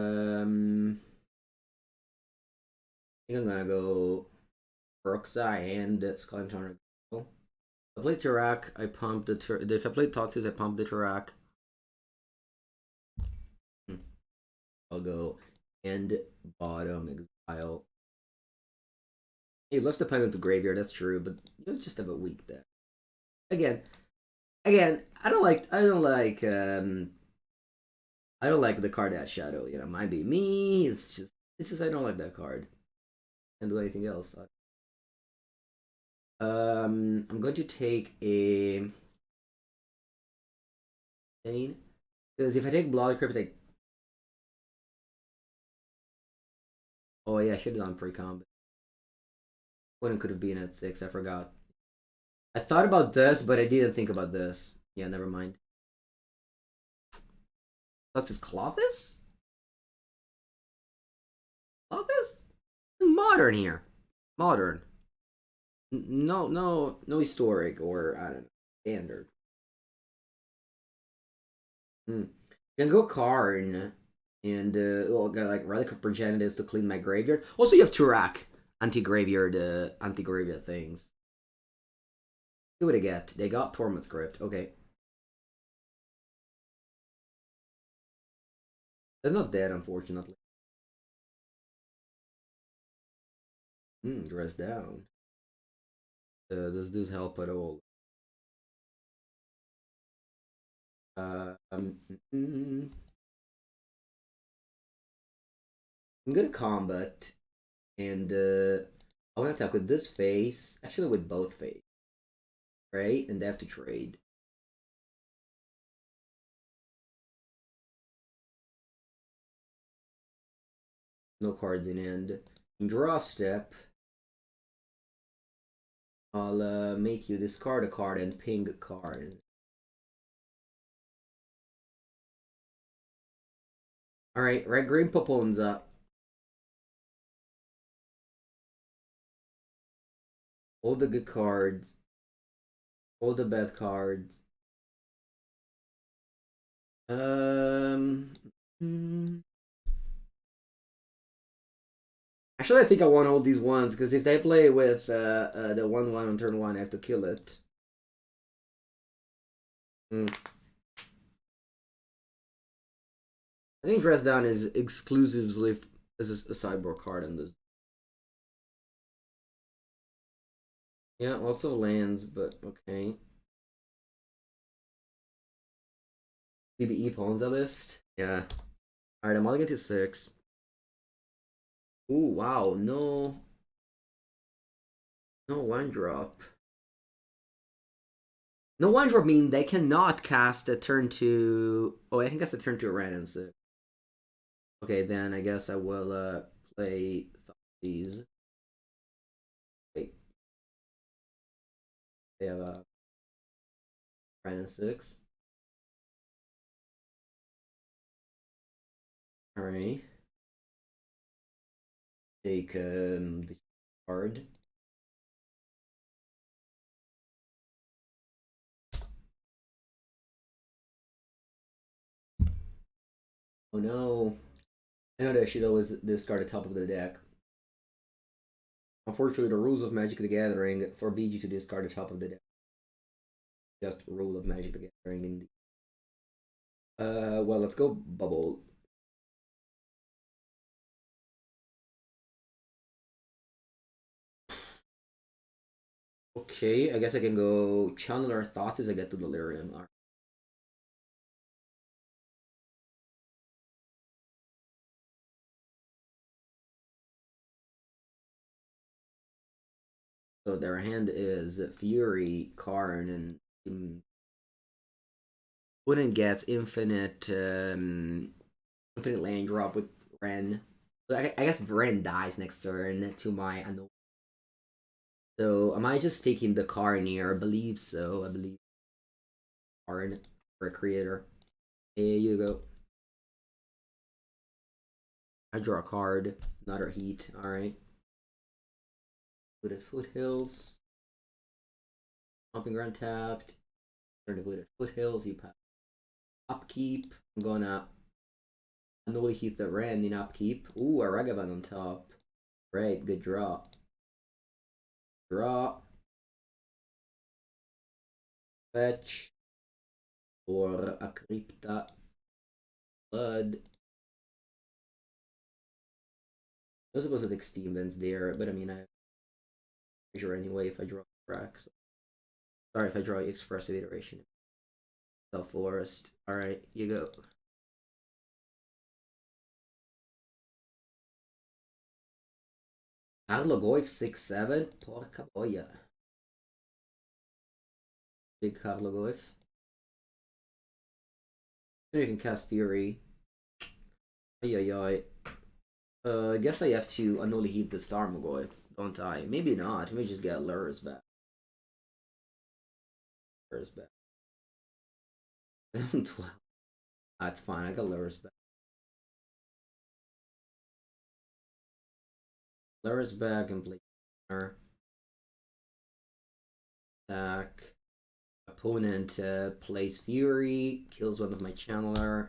think I'm gonna go Peroxide and Skeleton. If I play Tarak, I pump the if I play Tatsus, I pump the Tarak. I'll go end bottom exile. Hey, less dependent the graveyard, that's true, but you just have a weak deck. Again, I don't like the card that Shadow, you know, might be me. It's just I don't like that card. Can't do anything else. I'm going to take a Thane. Because if I take Blood Crypt, oh yeah, I should have done pre-combat. When it could have been at 6, I forgot. I thought about this, but I didn't think about this. Yeah, never mind. That's his Clothis? Clothis? Modern here. Modern. No historic or, I don't know, standard. You can go Karn and well, got like Relic of Progenitus to clean my graveyard. Also, you have Turak, anti-graveyard things. See what they get. They got Torment Script. Okay. They're not dead, unfortunately. Dress down. Does this help at all? I'm gonna combat and I want to attack with this face. Actually, with both face, right? And they have to trade. No cards in hand. Draw step. I'll make you discard a card and ping a card. Alright, red green Poponza. All the good cards. All the bad cards. Actually, I think I want all these ones because if they play with the 1/1 on turn 1, I have to kill it. I think Dress Down is exclusively as a sideboard card in this. Yeah, also lands, but okay. BBE Ponza list? Yeah. Alright, I'm only get to 6. Ooh, wow, no. No one drop. No one drop mean they cannot cast a turn to. Oh, I think that's a turn to random. Okay, then I guess I will play these. Wait. They have a random 6. Alright. Take the card. Oh no. I know that I should always discard the top of the deck. Unfortunately, the rules of Magic the Gathering forbid you to discard the top of the deck. Just rule of Magic the Gathering indeed. Well, let's go Bubble. Okay, I guess I can go Channel Our Thoughts as I get to Delirium. All right. So their hand is Fury, Karn, and wouldn't get infinite infinite land drop with Ren. I guess Ren dies next turn to my Ano. So am I just taking the Karn here? I believe so. I believe Karn for a creator. Here you go. I draw a card. Another heat. Alright. Wooded Foothills. Pumping Ground tapped. Turn to Wooded Foothills. You pass. Upkeep. I'm gonna annually heat the Rand in upkeep. Ooh, a Ragavan on top. Great, good draw. Draw. Fetch. Or a Crypta. Blood. I was supposed to take Steam Vents there, but I mean, I'm sure anyway if I draw Rack. So. Sorry if I draw Expressive Iteration. Self Forest. Alright, you go. Carlogoyf 6-7. Porca boia. Big Carlogoyf. So you can cast Fury. Ay. I guess I have to annually heat the Starmogoyf, don't I? Maybe not. Maybe just get Lurrus back. Lurrus back. 12. That's fine. I got Lurrus back. Lurrus back and play. Attack. Opponent plays Fury, kills one of my Channeler.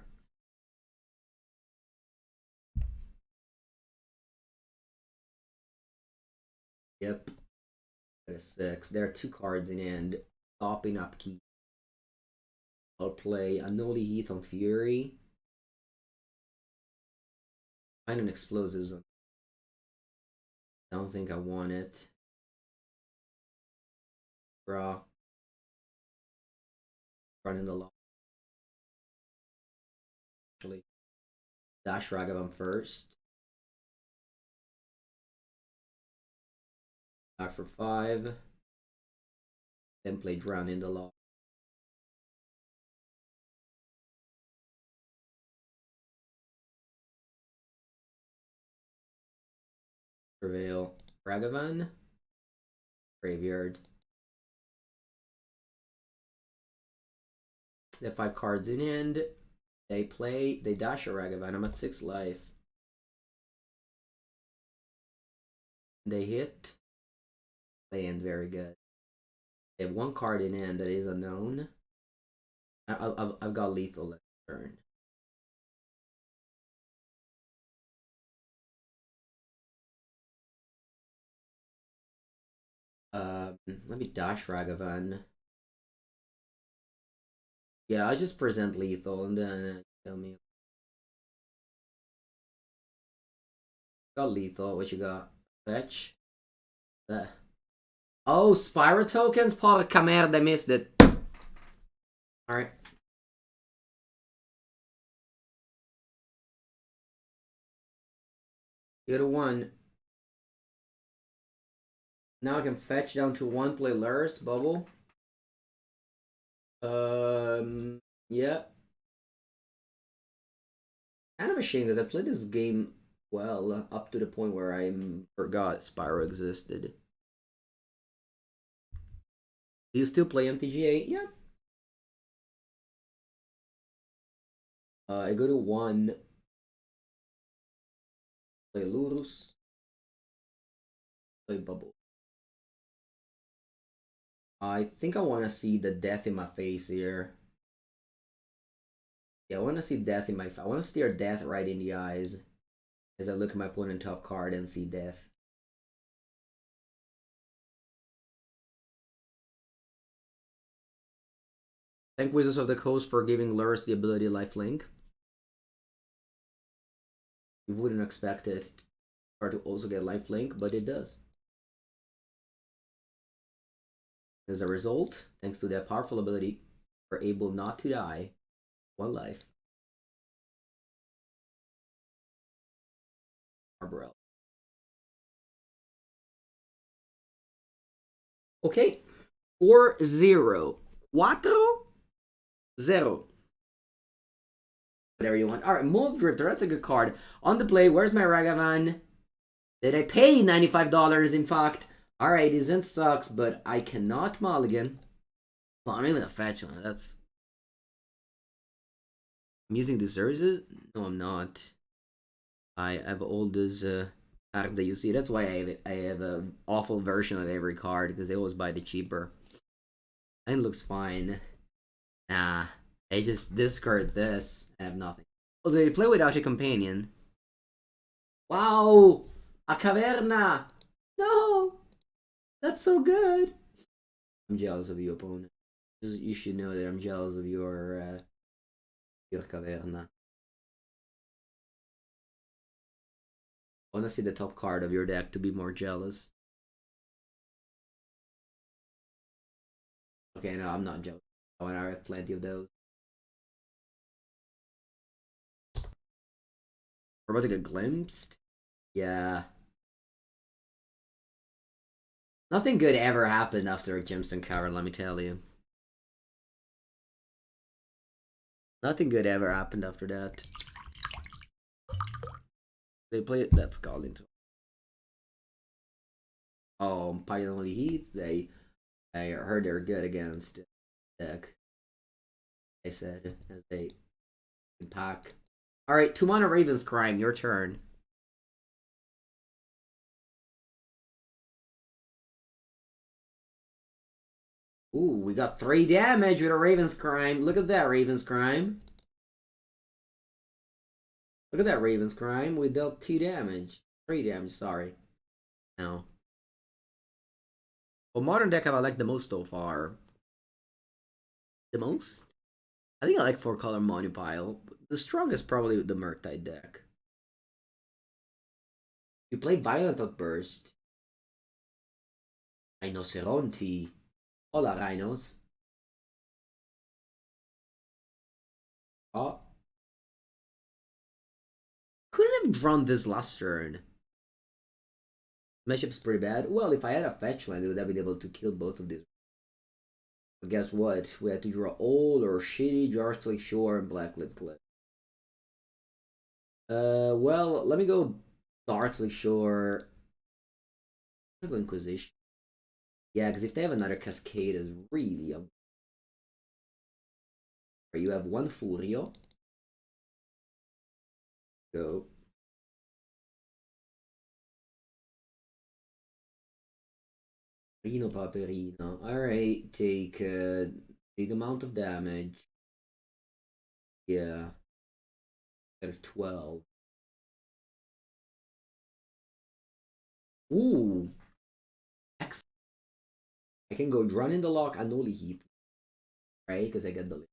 Yep. Got a 6. There are 2 cards in hand. Stopping upkeep. I'll play Annually Heat on Fury. Find an explosives on. Don't think I want it. Draw. Running the law. Actually, dash Ragavan first. Back for 5. Then play Drown in the Law. Prevail. Ragavan. Graveyard. They have 5 cards in hand. They dash a Ragavan. I'm at 6 life. They hit. They end very good. They have 1 card in hand that is unknown. I've got lethal left turn. Let me dash Ragavan. Yeah, I just present lethal and then tell me. Got lethal. What you got? Fetch. Oh, Spyro tokens? Porca merda, missed it. Alright. You got a 1. Now I can fetch down to 1, play Lurrus, bubble. Yeah. Kind of a shame because I played this game well up to the point where I forgot Spyro existed. Do you still play MTGA? Yeah. I go to 1. Play Lurrus. Play bubble. I think I want to see the death in my face here. Yeah, I want to see death in my face. I want to stare death right in the eyes as I look at my opponent top card and see death. Thank Wizards of the Coast for giving Lurrus the ability lifelink. You wouldn't expect it to also get lifelink, but it does. As a result, thanks to that powerful ability, we're able not to die 1 life. Arborel. Okay. 4-0. 4-0. Whatever you want. Alright, Mold Drifter. That's a good card. On the play, where's my Ragavan? Did I pay $95 in fact? Alright, his end sucks, but I cannot mulligan. Well, I'm even a fetch on it. That's. I'm using the services? No, I'm not. I have all these cards that you see. That's why I have an awful version of every card because they always buy the cheaper. And it looks fine. Nah. I just discard this. I have nothing. Oh, do they play without a companion? Wow! A caverna! No! That's so good! I'm jealous of you, opponent. You should know that I'm jealous of your caverna. I wanna see the top card of your deck to be more jealous. Okay, no, I'm not jealous. Oh, and I have plenty of those. We're about to get glimpsed? Yeah. Nothing good ever happened after a Gemstone Cavern, let me tell you. Nothing good ever happened after that. They play it. That's Scalding. Oh, Python only Heath. I heard they're good against deck. They said as they pack. All right, 2 mana Raven's Crime. Your turn. Ooh, we got 3 damage with a Raven's Crime. Look at that Raven's Crime. Look at that Raven's Crime. We dealt 2 damage. 3 damage, sorry. Now. Well, modern deck have I liked the most so far. The most? I think I like 4-color Monopile. The strongest probably the Murktide deck. You play Violent Outburst. Rhinoceronte. Hola, Rhinos. Oh. Couldn't have drawn this last turn. Matchup's pretty bad. Well, if I had a fetch land, I would have been able to kill both of these. But guess what? We had to draw old or shitty Jarsley Shore and Blacklit Cliff. Well, let me go Darkly Shore. I'm gonna go Inquisition. Yeah, because if they have another Cascade, is really you have 1 Furio. Go. Rino Paperino. Alright, take a big amount of damage. Yeah. Got 12. Ooh. Excellent. I can go Run in the Lock and only Heat. Right? Because I get the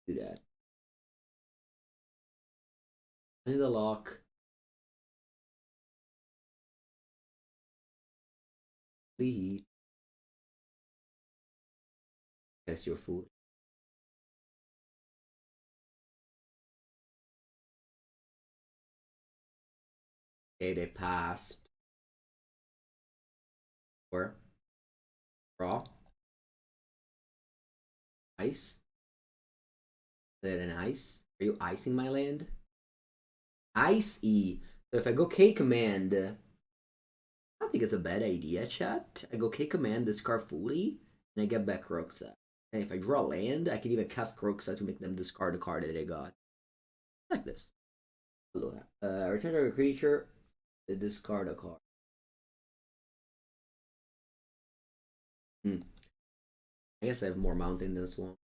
do that. Run in the Lock. Heat. Guess your food. Okay, they passed. Or draw. Ice. Is that an ice? Are you icing my land? Ice E. So if I go K command, I don't think it's a bad idea, chat. I go K command, discard fully, and I get back Roxa. And if I draw land, I can even cast Roxa to make them discard the card that they got. Like this. Return to a creature, discard a card. I guess I have more mountain than Swamp.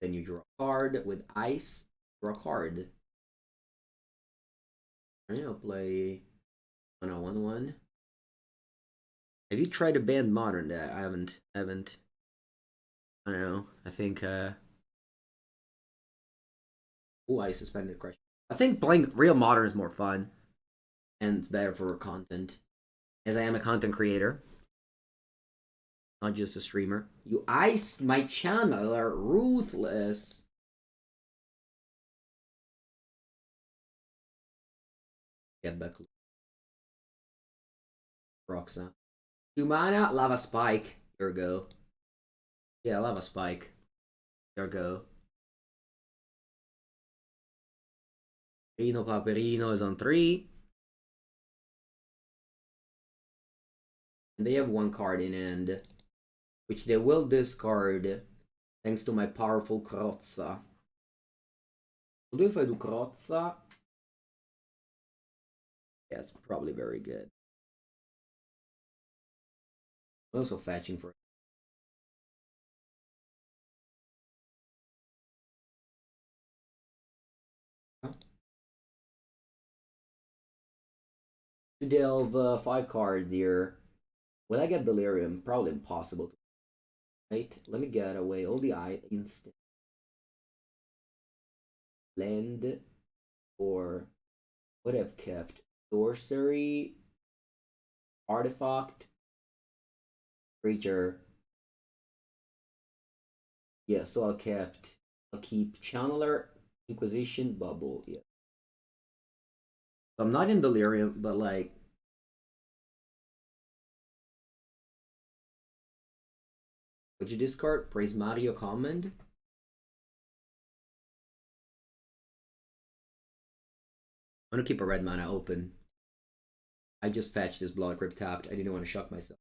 Then you draw a card with ice, draw a card. I'll play 1-1-1. Have you tried to ban modern? I haven't. I don't know. I think oh, I suspended crush. I think playing real modern is more fun. And it's better for content. As I am a content creator. Not just a streamer. You iced my channel are ruthless. Get back. Roxa. 2 mana, Lava Spike. Here we go. Yeah, Lava Spike. There we go. Rino Paperino is on 3. And they have 1 card in hand, which they will discard thanks to my powerful Crozza. What do if I do Crozza? Yeah, it's probably very good. Also fetching for. To delve 5 cards here. Will I get Delirium? Probably impossible. Right? Let me get away all the instant. Land or would have kept sorcery, artifact, creature. Yeah, so I'll keep Channeler, Inquisition, Bubble. Yeah. So I'm not in Delirium, but like would you discard Praise Mario Command? I'm gonna keep a red mana open. I just fetched this Blood Crypt tapped. I didn't want to shock myself.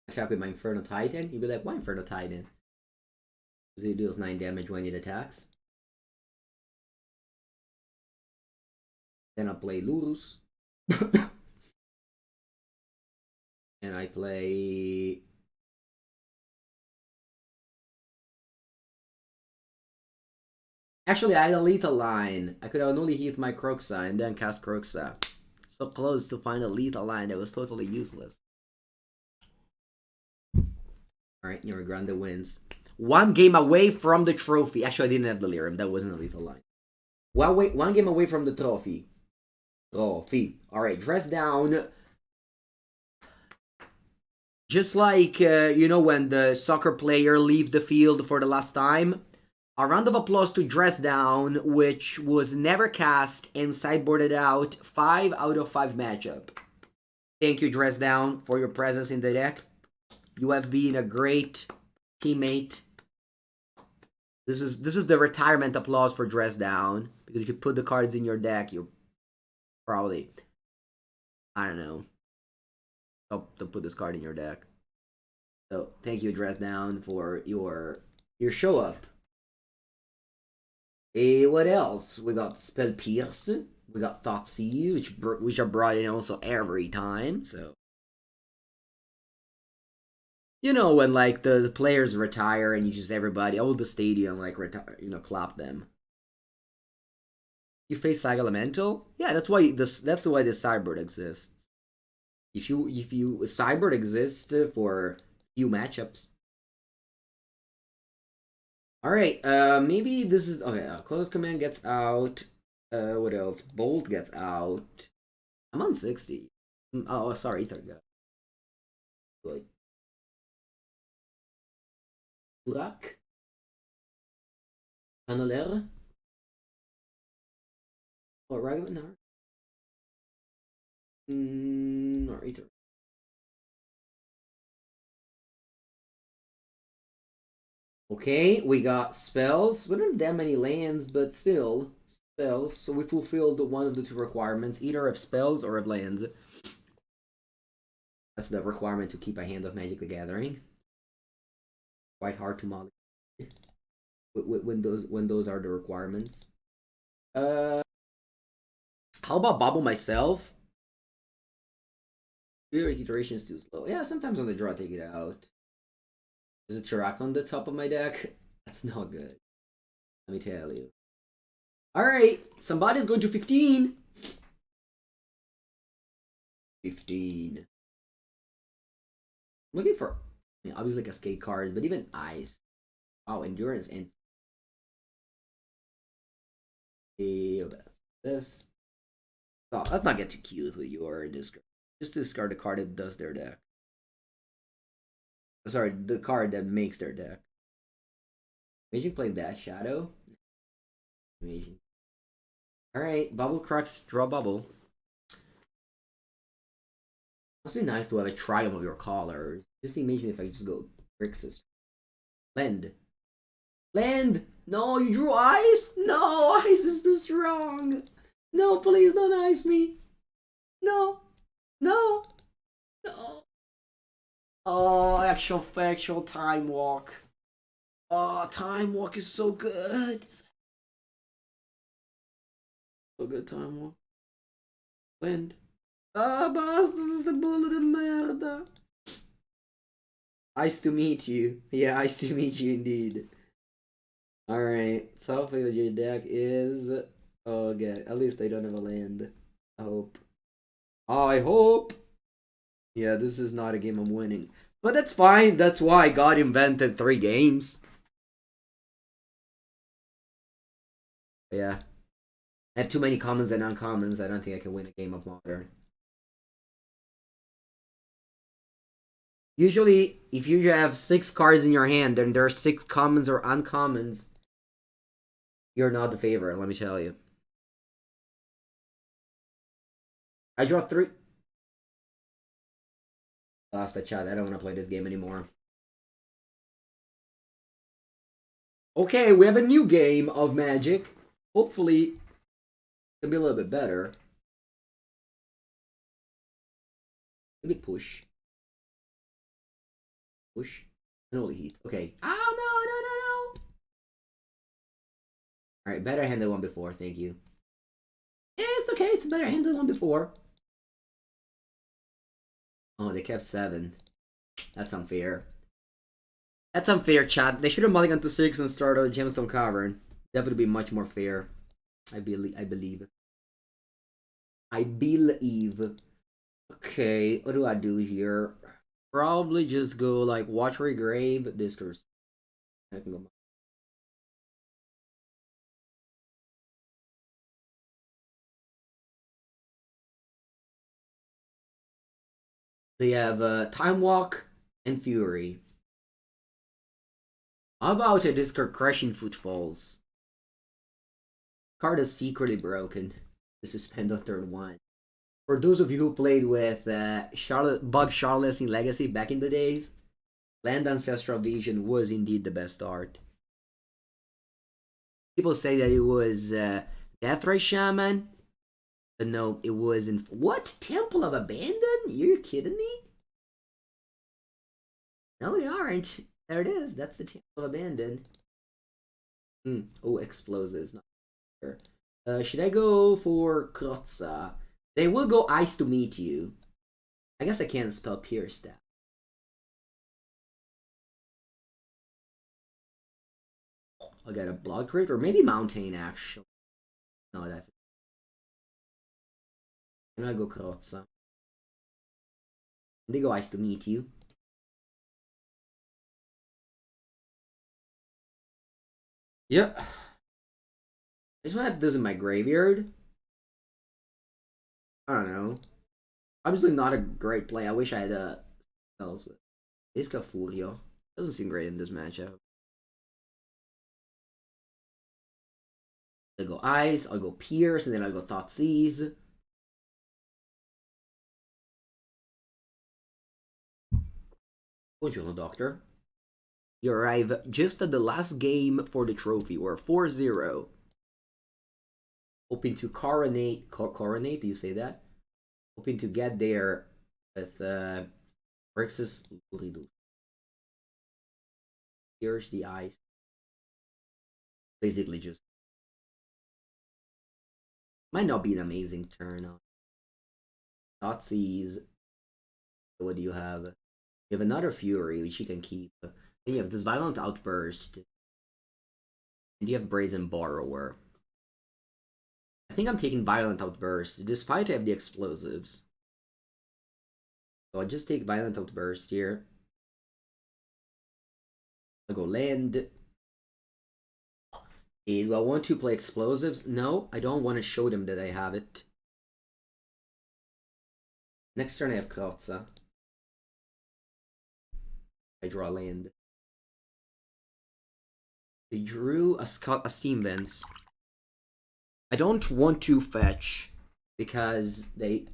Attack with my Inferno Titan. You'd be like, why Inferno Titan? Because it deals 9 damage when it attacks. Then I'll play Lurrus. And I play. Actually, I had a lethal line. I could have only hit my Croxa and then cast Croxa. So close to find a lethal line that was totally useless. Alright, Nero Grande wins. 1 game away from the trophy. Actually, I didn't have Delirium. That wasn't a lethal line. 1 game away from the trophy. Alright, dress down. Just like, you know, when the soccer player leave the field for the last time. A round of applause to Dress Down, which was never cast and sideboarded out 5 out of 5 matchup. Thank you, Dress Down, for your presence in the deck. You have been a great teammate. This is the retirement applause for Dress Down. Because if you put the cards in your deck, you're probably, I don't know, don't put this card in your deck. So thank you, Dress Down, for your show up. What else? We got Spell Pierce. We got Thoughtseize, which are brought in also every time. So, you know, when like the players retire and you just everybody, all the stadium like retire, you know, clap them. You face Saga Elemental? Yeah, that's why this sideboard exists. If sideboard exists for few matchups. Alright, maybe this is okay. Close Command gets out. What else? Bolt gets out. I'm on 60. Oh, sorry, Ether got. Good. Burak. Channeler. Oh, Ragavan? No. Ether. Okay, we got spells. We don't have that many lands, but still spells. So we fulfilled one of the 2 requirements, either of spells or of lands. That's the requirement to keep a hand of Magic the Gathering. Quite hard to model when those are the requirements. How about Bobble myself? Your iteration is too slow. Yeah, sometimes on the draw I take it out. Does it Chirac on the top of my deck? That's not good. Let me tell you. Alright, somebody's going to 15. 15. I'm looking for, I mean, obviously Cascade cards, but even Ice. Oh, Endurance and this. Oh, let's not get too cute with your discard. Just discard the card that does their deck. Sorry, the card that makes their deck. Imagine playing that Shadow. Amazing. Alright, Bubble Crux, draw Bubble. Must be nice to have a Triumph of your colors. Just imagine if I just go Grixis. Land. Land! No, you drew Ice? No, Ice is too strong. No, please don't ice me. No. No. No. Oh, actual Time Walk. Oh, Time Walk is so good. So good, Time Walk. Wind. Ah, bastos, esta bola de merda. Nice to meet you. Yeah, nice to meet you indeed. Alright, so hopefully your deck is... Oh, okay, at least they don't have a land. I hope. I hope! Yeah, this is not a game I'm winning. But that's fine, that's why God invented 3 games. But yeah. I have too many commons and uncommons, I don't think I can win a game of Modern. Usually, if you have 6 cards in your hand and there are 6 commons or uncommons, you're not the favorite, let me tell you. I draw 3. Lost the chat, I don't want to play this game anymore. Okay, we have a new game of Magic. Hopefully, it'll be a little bit better. Maybe push. Push. And only heat. Okay. Oh, no. Alright, better hand than one before, thank you. Yeah, it's okay, it's a better hand than one before. Oh, they kept 7. That's unfair. That's unfair, chat. They should have mulliganed to 6 and started a Gemstone Cavern. That would be much more fair. I believe. I believe. Okay, what do I do here? Probably just go like Watery Grave, Discourse. I can go. They have Time Walk and Fury. How about a discard Crushing Footfalls? Card is secretly broken. This is spent on turn 1. For those of you who played with Bug Charlotte's in Legacy back in the days, Land Ancestral Vision was indeed the best art. People say that it was Deathray Shaman, but no, it wasn't. What? Temple of Abandon? You're kidding me? No, they aren't. There it is. That's the Temple of Abandon. Oh, explosives. Not sure. Should I go for Krotza? They will go Ice to meet you. I guess I can't spell Pierce that. I'll get a Blood Crit, or maybe Mountain, actually. No, that. And I'll go Krotza. They go Ice to meet you. Yep. I just want to have this in my graveyard. I don't know. Obviously not a great play. I wish I had spells with. Isca Furio. Doesn't seem great in this matchup. I'll go Ice, I'll go Pierce, and then I'll go Thoughtseize. Buongiorno, Doctor. You arrive just at the last game for the trophy. We're 4-0. Hoping to coronate. Coronate? Do you say that? Hoping to get there with Grixis Lurrus. Here's the Ice. Basically just. Might not be an amazing turn. Thoughtseize. What do you have? You have another Fury, which you can keep. Then you have this Violent Outburst. And you have Brazen Borrower. I think I'm taking Violent Outburst, despite I have the explosives. So I'll just take Violent Outburst here. I'll go land. Do I want to play explosives? No, I don't want to show them that I have it. Next turn I have Krotza. I draw land. They drew a Steam Vents. I don't want to fetch because they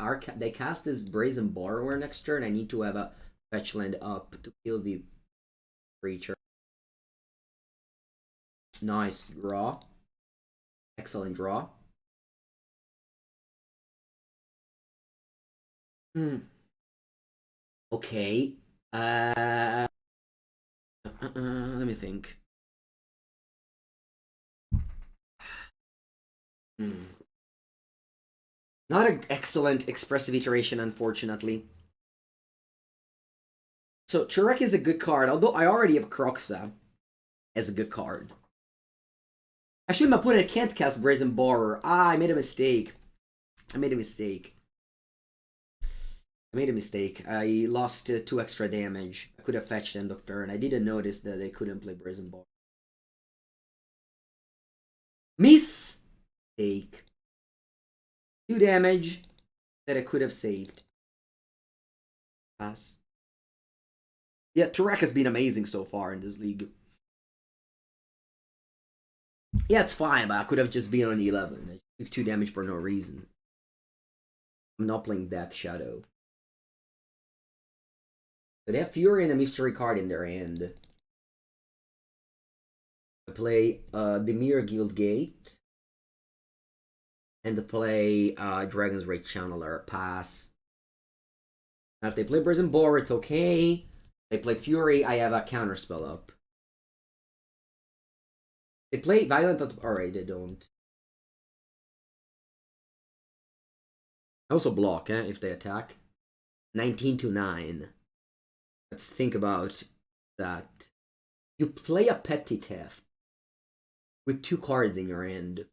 cast this Brazen Borrower next turn. I need to have a fetch land up to kill the creature. Nice draw. Excellent draw. Okay. Let me think. Not an excellent expressive iteration, unfortunately. So Turek is a good card, although I already have Croxa as a good card. Actually, my opponent can't cast Brazen Borer. Ah, I made a mistake. I made a mistake. I lost 2 extra damage. I could have fetched end of turn. I didn't notice that they couldn't play Brazen Borer. Mistake. 2 damage that I could have saved. Pass. Yeah, Turek has been amazing so far in this league. Yeah, it's fine, but I could have just been on 11. I took 2 damage for no reason. I'm not playing Death Shadow. So they have Fury and a Mystery card in their hand. I play the Mirror Guild Gate. And to play Dragon's Rage Channeler. Pass. Now if they play Brazen Borer, it's okay. They play Fury, I have a counterspell up. They play Violent... Alright, they don't. I also block, if they attack. 19 to 9. Let's think about that. You play a Petty Theft with 2 cards in your hand.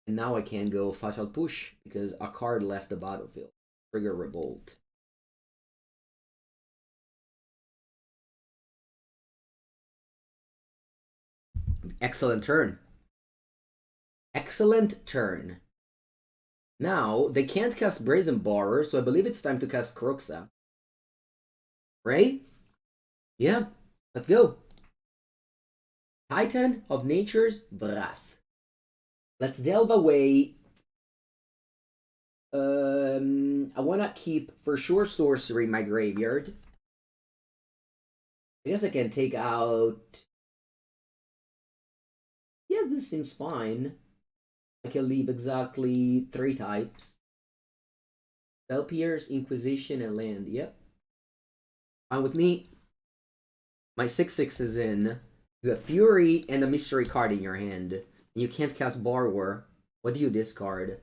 And now I can go Fatal Push because a card left the battlefield. Trigger Revolt. Excellent turn. Excellent turn. Now, they can't cast Brazen Borer, so I believe it's time to cast Croxa. Right? Yeah, let's go. Titan of Nature's Wrath. Let's delve away. I want to keep, for sure, Sorcery in my graveyard. I guess I can take out... Yeah, this seems fine. I can leave exactly 3 types. Spell Pierce, Inquisition, and Land. Yep. Fine with me. My 6/6 is in. You have Fury and a Mystery card in your hand. You can't cast Borrower. What do you discard?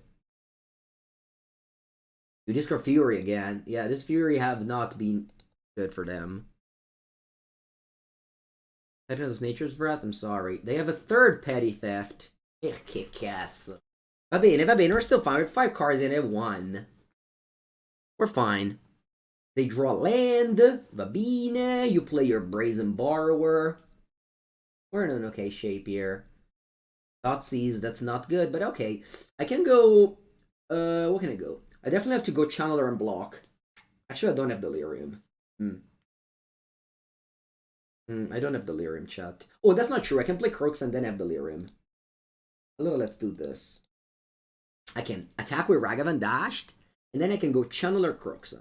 You discard Fury again. Yeah, this Fury have not been good for them. Titan of Nature's Wrath, I'm sorry. They have a 3rd Petty Theft. Que cazzo. Va bene, we're still fine. We have 5 cards and they have 1. We're fine. They draw land. Va bene. You play your Brazen Borrower. We're in an okay shape here. Thoughtseize, that's not good, but okay. I can go... what can I go? I definitely have to go Channeler and block. Actually, I don't have Delirium. I don't have Delirium, chat. Oh, that's not true. I can play Crooks and then have Delirium. Let's do this. I can attack with Ragavan dashed, and then I can go Channeler Crooks.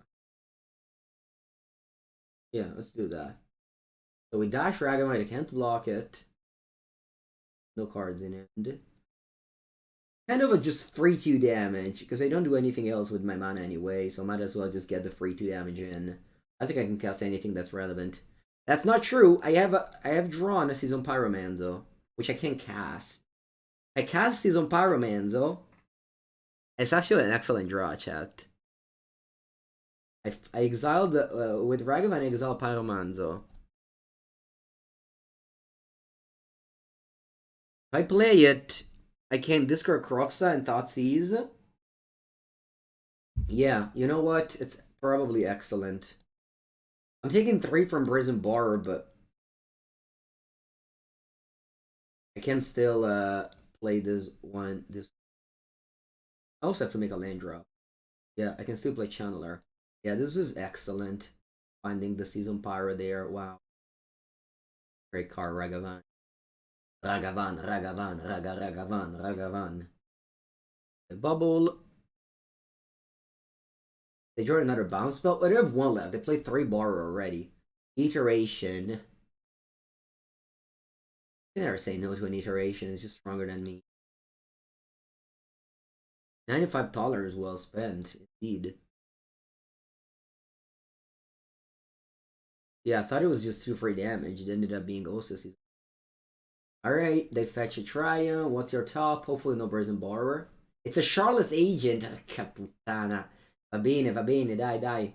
Yeah, let's do that. So we dash Ragavan, I can't block it. No cards in it. Kind of a just free 2 damage, because I don't do anything else with my mana anyway, so I might as well just get the free 2 damage in. I think I can cast anything that's relevant. That's not true. I have drawn a Season Pyromanzo, which I can't cast. I cast Season Pyromanzo. It's actually an excellent draw, chat. I exiled with Ragavan, I exiled Pyromanzo. If I play it, I can discard Croxa and Thoughtseize. Yeah, you know what? It's probably excellent. I'm taking 3 from Brazen Borer, but I can still play this one. I also have to make a land drop. Yeah, I can still play Channeler. Yeah, this was excellent. Finding the Season Pyro there. Wow. Great card, Ragavan. Ragavan. The bubble. They draw another bounce spell. But they have 1 left. They play 3 Borrower already. Iteration. I never say no to an iteration. It's just stronger than me. $95 well spent, indeed. Yeah, I thought it was just 2 free damage. It ended up being also Alright, they fetch a Triumph. What's your top? Hopefully no Brazen Borrower. It's a Charlotte's agent. Che puttana. Va bene, dai, dai.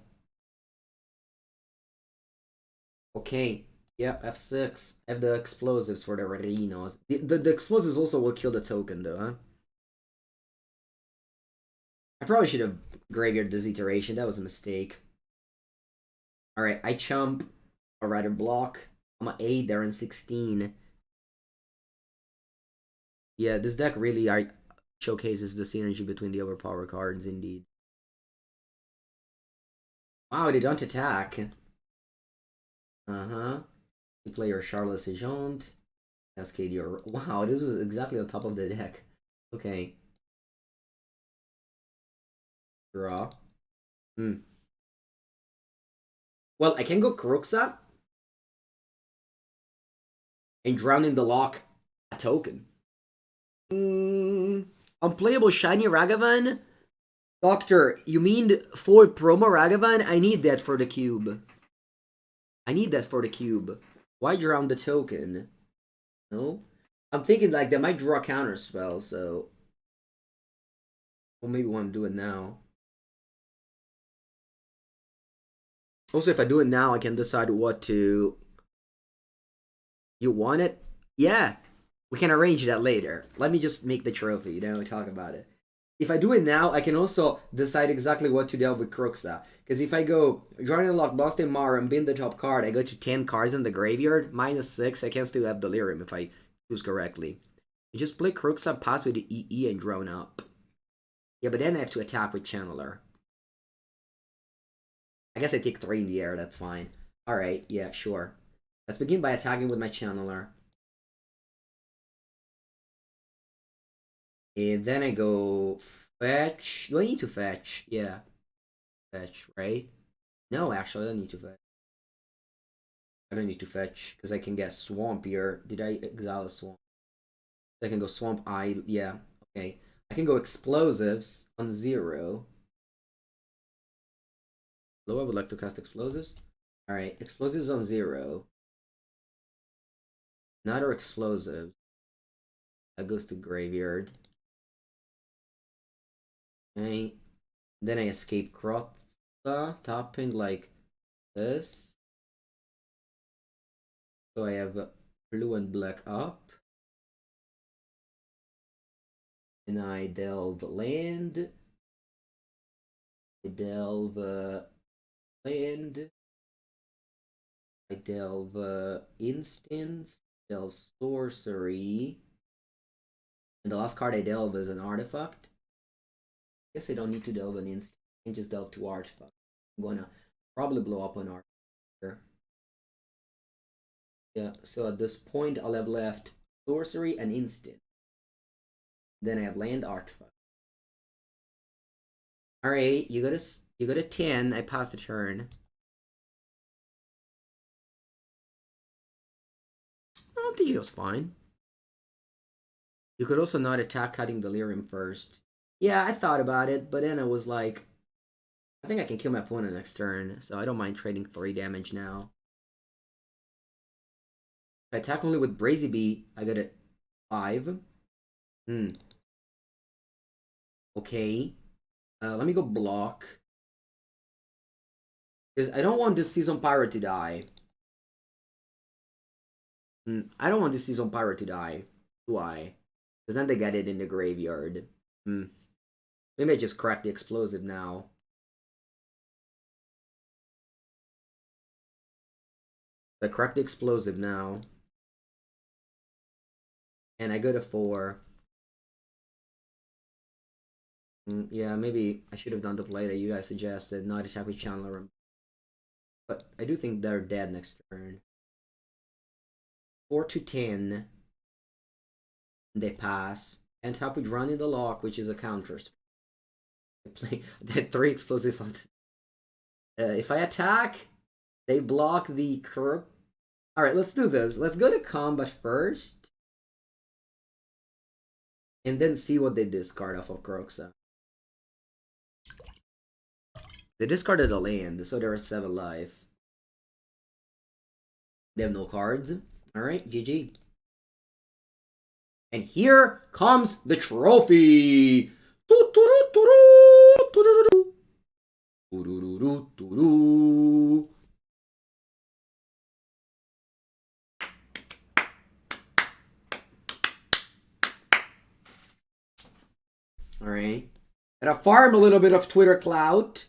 Okay. Yeah, F6. I have the explosives for the Rhinos. The explosives also will kill the token, though, huh? I probably should have graveyard this iteration. That was a mistake. Alright, I chump. Or rather block. I'm at 8, they're in 16. Yeah, this deck really showcases the synergy between the overpowered cards, indeed. Wow, they don't attack. Uh-huh. You play your Charlotte's Agent. Cascade your... Wow, this is exactly on top of the deck. Okay. Draw. Well, I can go Kruxa and drown in the lock a token. Unplayable Shiny Ragavan? Doctor, you mean for promo Ragavan? I need that for the cube. I need that for the cube. Why drown the token? No? I'm thinking like they might draw a counter spell, so... Well, maybe want to do it now. Also, if I do it now, I can decide what to... You want it? Yeah! We can arrange that later. Let me just make the trophy, then we talk about it. If I do it now, I can also decide exactly what to delve with Kruxa. Because if I go Drawing Unlock, Lost in Mara, and bin the top card, I go to 10 cards in the graveyard, -6, I can still have Delirium if I choose correctly. You just play Kruxa, pass with the EE, and drone up. Yeah, but then I have to attack with Channeler. I guess I take 3 in the air, that's fine. Alright, yeah, sure. Let's begin by attacking with my Channeler. And then I go fetch. Do I need to fetch? Yeah. Fetch, right? No, actually, I don't need to fetch. I don't need to fetch because I can get Swamp here. Did I exile a Swamp? I can go Swamp I. Yeah, okay. I can go Explosives on 0. Hello, I would like to cast Explosives. Alright, Explosives on 0. Another Explosive. That goes to Graveyard. Okay. Then I escape Krotza, topping like this. So I have blue and black up. And I delve land. I delve land. I delve instance. Delve sorcery. And the last card I delve is an artifact. Guess I don't need to delve an instant. I can just delve 2 artifacts. I'm gonna probably blow up an artifact here. Yeah, so at this point I'll have left sorcery and instant. Then I have land artifact. Alright, you go to 10, I pass the turn. MTGO's fine. You could also not attack cutting Delirium first. Yeah, I thought about it, but then I was like, I think I can kill my opponent next turn, so I don't mind trading 3 damage now. If I attack only with Brazy Beat, I get it 5. Okay. Let me go block. Because I don't want this Season Pirate to die. I don't want this Season Pirate to die. Do I? Because then they get it in the graveyard. Maybe I just crack the explosive now. I crack the explosive now. And I go to 4. Yeah, maybe I should have done the play that you guys suggested, not attack with Chandler. But I do think they're dead next turn. 4 to 10. They pass. And tap with Run in the Lock, which is a counter. I play that 3 explosive on if I attack, they block the curve. Alright, let's do this. Let's go to combat first. And then see what they discard off of Kroxa. They discarded a land, so there are 7 life. They have no cards. Alright, GG. And here comes the trophy! Alright. Gotta farm a little bit of Twitter clout.